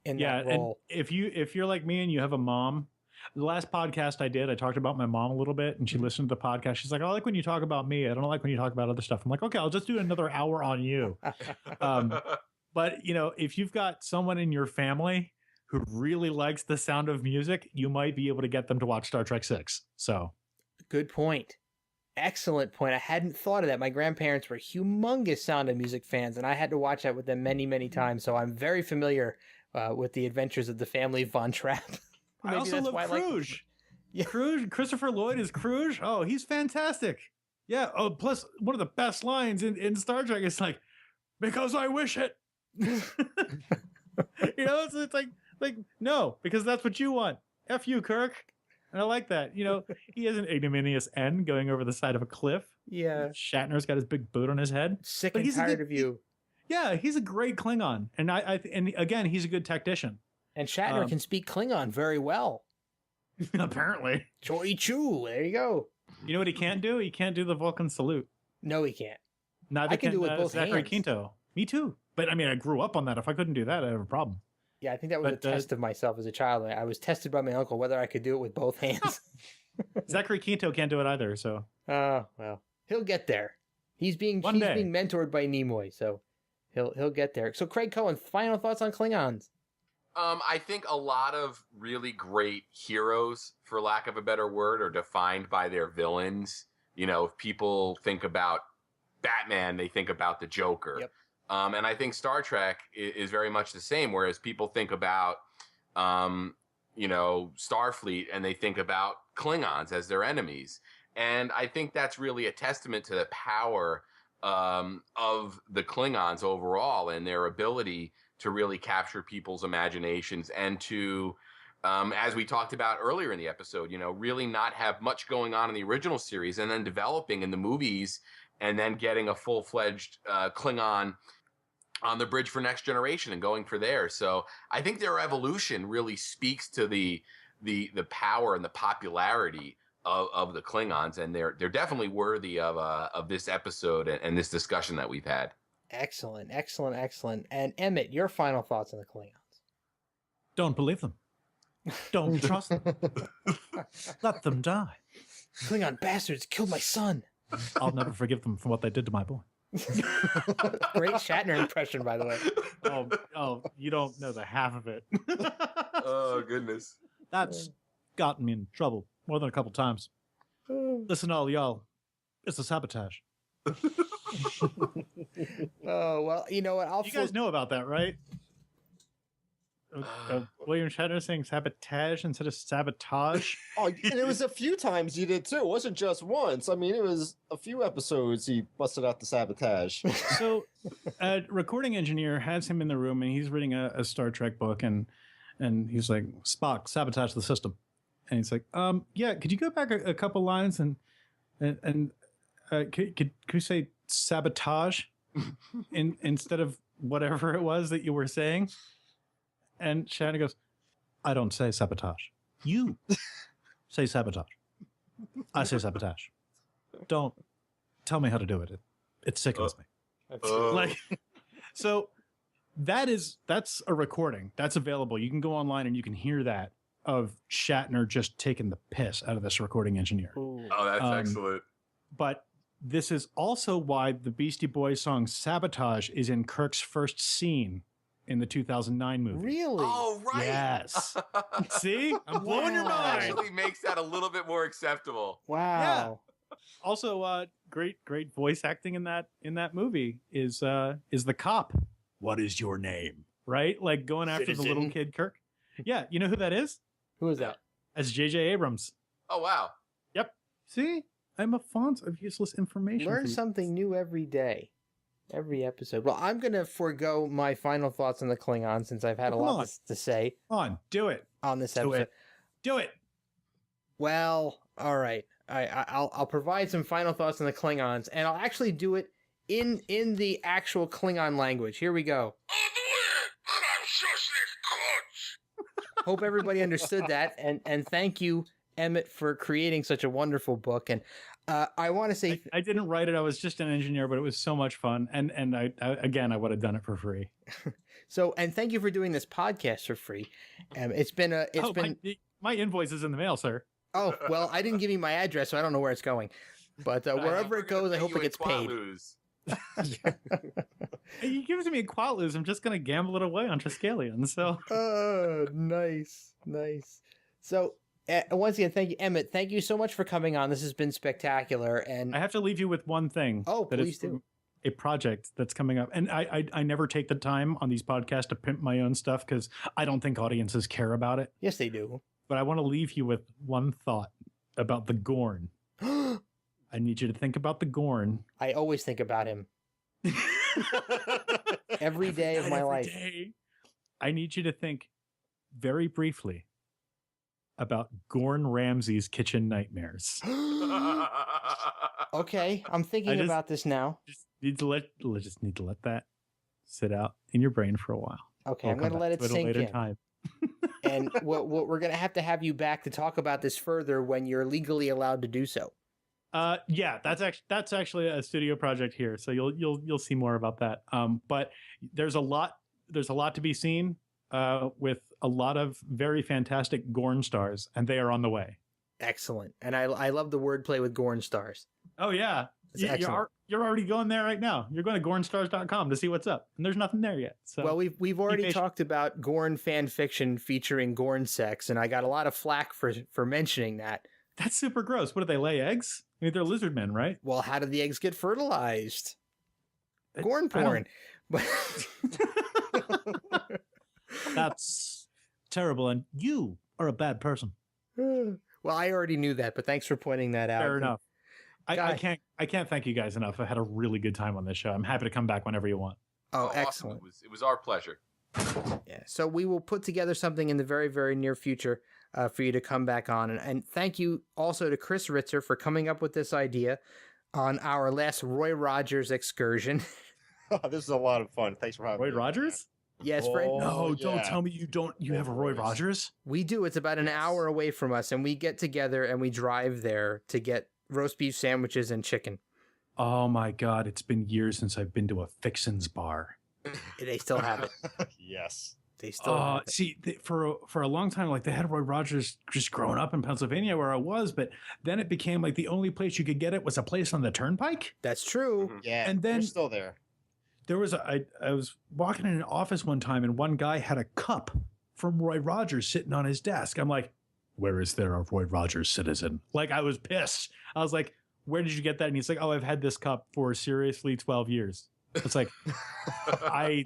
[SPEAKER 2] in that role.
[SPEAKER 5] And if you're like me and you have a mom, the last podcast I did, I talked about my mom a little bit, and she listened to the podcast. She's like, I like when you talk about me. I don't like when you talk about other stuff. I'm like, okay, I'll just do another hour on you. But, if you've got someone in your family who really likes the sound of music, you might be able to get them to watch Star Trek VI. So,
[SPEAKER 2] good point. Excellent point. I hadn't thought of that. My grandparents were humongous Sound of Music fans, and I had to watch that with them many, many times. So I'm very familiar with the adventures of the family Von Trapp.
[SPEAKER 5] I also love Kruge.
[SPEAKER 2] Yeah.
[SPEAKER 5] Kruge, Christopher Lloyd is Kruge. Oh, he's fantastic. Yeah. Oh, plus one of the best lines in Star Trek is like, because I wish it. It's like no, because that's what you want. F you, Kirk. And I like that. He has an ignominious end going over the side of a cliff.
[SPEAKER 2] Yeah.
[SPEAKER 5] Shatner's got his big boot on his head.
[SPEAKER 2] Sick and tired of you.
[SPEAKER 5] Yeah, he's a great Klingon, and and again, he's a good tactician.
[SPEAKER 2] And Shatner can speak Klingon very well.
[SPEAKER 5] Apparently.
[SPEAKER 2] Choi Chu, there you go.
[SPEAKER 5] You know what he can't do? He can't do the Vulcan salute.
[SPEAKER 2] No, he can't.
[SPEAKER 5] Neither
[SPEAKER 2] I can do it with both
[SPEAKER 5] Zachary
[SPEAKER 2] hands.
[SPEAKER 5] Quinto. Me too. But I mean, I grew up on that. If I couldn't do that, I'd have a problem.
[SPEAKER 2] Yeah, I think that was a test of myself as a child. I was tested by my uncle whether I could do it with both hands.
[SPEAKER 5] Zachary Quinto can't do it either, so.
[SPEAKER 2] Oh, well. He'll get there. He's being mentored by Nimoy, so he'll get there. So Craig Cohen, final thoughts on Klingons?
[SPEAKER 3] I think a lot of really great heroes, for lack of a better word, are defined by their villains. If people think about Batman, they think about the Joker.
[SPEAKER 2] Yep.
[SPEAKER 3] And I think Star Trek is very much the same, whereas people think about, Starfleet and they think about Klingons as their enemies. And I think that's really a testament to the power of the Klingons overall and their ability to really capture people's imaginations and to, as we talked about earlier in the episode, really not have much going on in the original series and then developing in the movies and then getting a full-fledged Klingon on the bridge for Next Generation and going for there. So I think their evolution really speaks to the power and the popularity of the Klingons, and they're definitely worthy of this episode and this discussion that we've had.
[SPEAKER 2] Excellent. And Emmett, your final thoughts on the Klingons?
[SPEAKER 5] Don't believe them. Don't trust them. Let them die.
[SPEAKER 2] Klingon bastards killed my son.
[SPEAKER 5] I'll never forgive them for what they did to my boy.
[SPEAKER 2] Great Shatner impression, by the way.
[SPEAKER 5] Oh, you don't know the half of it.
[SPEAKER 3] Oh, goodness.
[SPEAKER 5] That's gotten me in trouble more than a couple times. Listen, all y'all, it's a sabotage.
[SPEAKER 2] Oh, well, you know what?
[SPEAKER 5] You guys know about that, right? William Shatner saying sabotage instead of sabotage.
[SPEAKER 4] Oh, and it was a few times you did too. It wasn't just once. I mean, it was a few episodes he busted out the sabotage.
[SPEAKER 5] So, a recording engineer has him in the room, and he's reading a Star Trek book, and he's like, Spock, sabotage the system. And he's like, yeah, could you go back a couple lines and could you say sabotage instead of whatever it was that you were saying? And Shatner goes, I don't say sabotage. You say sabotage. I say sabotage. Don't tell me how to do it. It sickens me. So that's a recording. That's available. You can go online and you can hear that of Shatner just taking the piss out of this recording engineer.
[SPEAKER 2] Ooh.
[SPEAKER 3] Oh, that's excellent.
[SPEAKER 5] But this is also why the Beastie Boys song Sabotage is in Kirk's first scene in the 2009 movie.
[SPEAKER 2] Really?
[SPEAKER 3] Oh, right.
[SPEAKER 5] Yes. See? I'm blowing your
[SPEAKER 3] That
[SPEAKER 5] mind.
[SPEAKER 3] actually makes that a little bit more acceptable.
[SPEAKER 2] Wow.
[SPEAKER 5] Also, great voice acting in that movie is the cop. What is your name? Right? Like going after the little kid Kirk. Yeah, you know who that is?
[SPEAKER 2] Who is that?
[SPEAKER 5] That's J.J. Abrams.
[SPEAKER 3] Oh, wow.
[SPEAKER 5] Yep. See? I'm a font of useless information.
[SPEAKER 2] Learn something new every day. Every episode. Well, I'm going to forego my final thoughts on the Klingons since I've had a lot to say.
[SPEAKER 5] Come on, do it.
[SPEAKER 2] On this episode.
[SPEAKER 5] Do it.
[SPEAKER 2] Well, all right. I'll provide some final thoughts on the Klingons, and I'll actually do it in the actual Klingon language. Here we go. Hope everybody understood that, and thank you, Emmett, for creating such a wonderful book. And I want to say
[SPEAKER 5] I didn't write it. I was just an engineer, but it was so much fun. And I would have done it for free.
[SPEAKER 2] So, and thank you for doing this podcast for free.
[SPEAKER 5] My invoice is in the mail, sir.
[SPEAKER 2] Oh, well, I didn't give you my address, so I don't know where it's going. But wherever it goes, I hope it gets paid.
[SPEAKER 5] You give it to me in Quatlus, I'm just going to gamble it away on Triskelion. So,
[SPEAKER 2] oh, nice. So, once again, thank you, Emmett. Thank you so much for coming on. This has been spectacular. And
[SPEAKER 5] I have to leave you with one thing.
[SPEAKER 2] Oh, please do.
[SPEAKER 5] A project that's coming up, and I never take the time on these podcasts to pimp my own stuff because I don't think audiences care about it.
[SPEAKER 2] Yes, they do.
[SPEAKER 5] But I want to leave you with one thought about the Gorn. I need you to think about the Gorn.
[SPEAKER 2] I always think about him. Every day of my life.
[SPEAKER 5] I need you to think very briefly about Gorn Ramsay's kitchen nightmares.
[SPEAKER 2] Okay, I'm thinking about this now.
[SPEAKER 5] Just need to let that sit out in your brain for a while.
[SPEAKER 2] Okay, I'm going to let it sink in.
[SPEAKER 5] Time.
[SPEAKER 2] And we're going to have you back to talk about this further when you're legally allowed to do so.
[SPEAKER 5] Yeah, that's actually a studio project here, so you'll see more about that. But there's a lot to be seen with a lot of very fantastic Gorn stars, and they are on the way.
[SPEAKER 2] Excellent, and I love the wordplay with Gorn stars.
[SPEAKER 5] Oh yeah, you're already going there right now. You're going to gornstars.com to see what's up, and there's nothing there yet. So
[SPEAKER 2] well, we've already talked about Gorn fan fiction featuring Gorn sex, and I got a lot of flack for mentioning that.
[SPEAKER 5] That's super gross. What do they lay eggs? I mean, they're lizard men, right?
[SPEAKER 2] Well, how do the eggs get fertilized? Gorn porn.
[SPEAKER 5] That's terrible, and you are a bad person.
[SPEAKER 2] Well, I already knew that, but thanks for pointing that out.
[SPEAKER 5] Fair enough. I can't thank you guys enough. I had a really good time on this show. I'm happy to come back whenever you want.
[SPEAKER 2] Oh,
[SPEAKER 3] Awesome.
[SPEAKER 2] excellent.
[SPEAKER 3] It was our pleasure.
[SPEAKER 2] Yeah. So we will put together something in the very, very near future for you to come back on. And thank you also to Chris Ritzer for coming up with this idea on our last Roy Rogers excursion.
[SPEAKER 4] This is a lot of fun. Thanks for having me.
[SPEAKER 5] Roy Rogers?
[SPEAKER 2] Yes,
[SPEAKER 4] Oh,
[SPEAKER 2] Fred?
[SPEAKER 5] No,
[SPEAKER 4] yeah.
[SPEAKER 5] don't tell me you have a Roy Rogers?
[SPEAKER 2] We do. It's about an hour away from us, and we get together and we drive there to get roast beef sandwiches and chicken.
[SPEAKER 5] Oh my God, it's been years since I've been to a Fixins bar.
[SPEAKER 2] They still have it.
[SPEAKER 4] Yes.
[SPEAKER 2] They still have it.
[SPEAKER 5] See, for a long time, like they had Roy Rogers just growing up in Pennsylvania where I was, but then it became like the only place you could get it was a place on the turnpike.
[SPEAKER 2] That's true.
[SPEAKER 4] Yeah.
[SPEAKER 5] And then
[SPEAKER 4] they're still there.
[SPEAKER 5] There was I was walking in an office one time and one guy had a cup from Roy Rogers sitting on his desk. I'm like, where is there a Roy Rogers citizen? Like, I was pissed. I was like, where did you get that? And he's like, oh, I've had this cup for seriously 12 years. It's like, I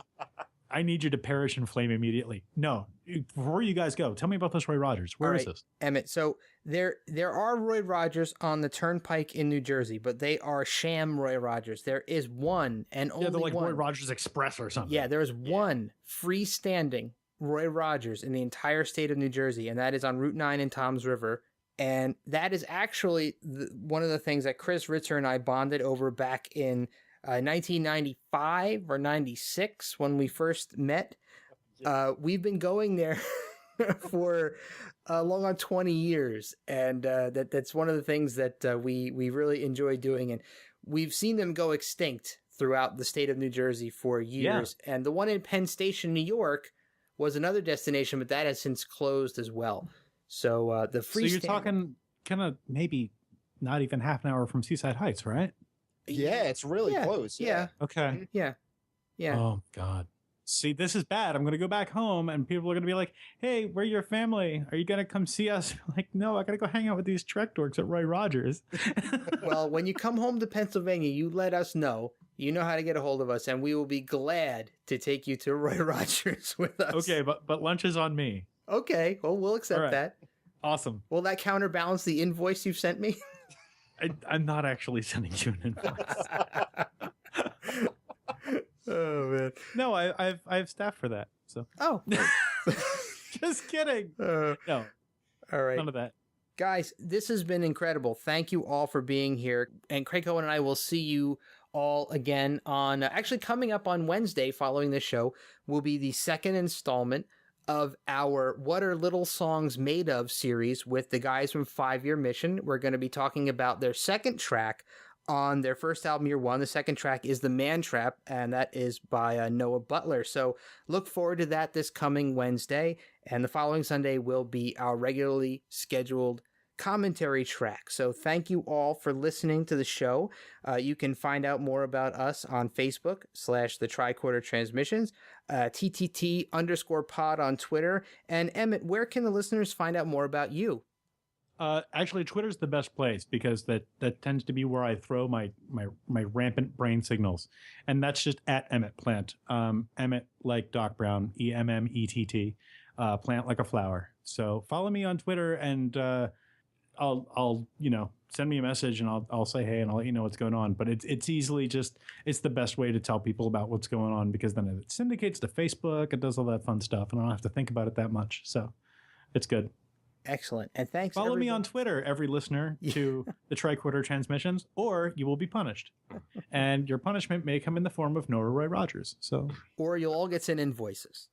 [SPEAKER 5] need you to perish in flame immediately. No, before you guys go, tell me about this Roy Rogers. Where is this?
[SPEAKER 2] Emmett, so there are Roy Rogers on the turnpike in New Jersey, but they are sham Roy Rogers. There is one and only
[SPEAKER 5] They're like
[SPEAKER 2] one.
[SPEAKER 5] Roy Rogers Express or something.
[SPEAKER 2] Yeah, there is one freestanding Roy Rogers in the entire state of New Jersey, and that is on Route 9 in Toms River. And that is actually one of the things that Chris Ritzer and I bonded over back in 1995 or 96 when we first met. We've been going there for long on 20 years, and that's one of the things that we really enjoy doing. And we've seen them go extinct throughout the state of New Jersey for years. Yeah. And the one in Penn Station, New York, was another destination, but that has since closed as well. So the free.
[SPEAKER 5] So you're talking kind of maybe not even half an hour from Seaside Heights, right?
[SPEAKER 4] Yeah, it's really close. Yeah.
[SPEAKER 5] Okay.
[SPEAKER 2] Yeah.
[SPEAKER 5] Oh God. See, this is bad. I'm going to go back home and people are going to be like, hey, we're your family. Are you going to come see us? I'm like, no, I got to go hang out with these Trek dorks at Roy Rogers.
[SPEAKER 2] Well, when you come home to Pennsylvania, you let us know. You know how to get a hold of us, and we will be glad to take you to Roy Rogers with us.
[SPEAKER 5] Okay, but lunch is on me.
[SPEAKER 2] Okay, well, we'll accept that.
[SPEAKER 5] Awesome.
[SPEAKER 2] Will that counterbalance the invoice you've sent me?
[SPEAKER 5] I'm not actually sending you an invoice.
[SPEAKER 2] Oh man.
[SPEAKER 5] No, I have staff for that. So.
[SPEAKER 2] Oh.
[SPEAKER 5] Just kidding. No.
[SPEAKER 2] All right.
[SPEAKER 5] None of that.
[SPEAKER 2] Guys, this has been incredible. Thank you all for being here. And Craig Cohen and I will see you all again on actually coming up on Wednesday following the show will be the second installment of our What Are Little Songs Made Of series with the guys from 5 Year Mission. We're going to be talking about their second track on their first album, Year One. The second track is The Man Trap, and that is by Noah Butler. So look forward to that this coming Wednesday. And the following Sunday will be our regularly scheduled commentary track. So thank you all for listening to the show. You can find out more about us on Facebook / the Tricorder Transmissions, TTT_pod on Twitter. And Emmett, where can the listeners find out more about you?
[SPEAKER 5] Actually, Twitter's the best place because that tends to be where I throw my rampant brain signals. And that's just at Emmett Plant. Emmett like Doc Brown, EMMETT, plant like a flower. So follow me on Twitter and I'll send me a message and I'll say hey and I'll let you know what's going on. But it's easily it's the best way to tell people about what's going on because then it syndicates to Facebook, it does all that fun stuff, and I don't have to think about it that much. So it's good.
[SPEAKER 2] Excellent. And thanks.
[SPEAKER 5] Follow me on Twitter, every listener to the Tricorder Transmissions, or you will be punished. And your punishment may come in the form of Nora Roy Rogers. So,
[SPEAKER 2] or you'll all get sent invoices.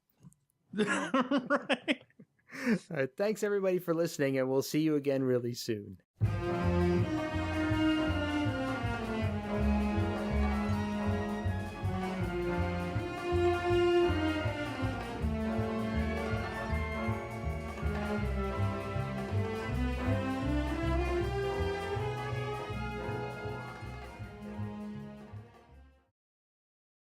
[SPEAKER 5] Right.
[SPEAKER 2] All right, thanks everybody for listening, and we'll see you again really soon.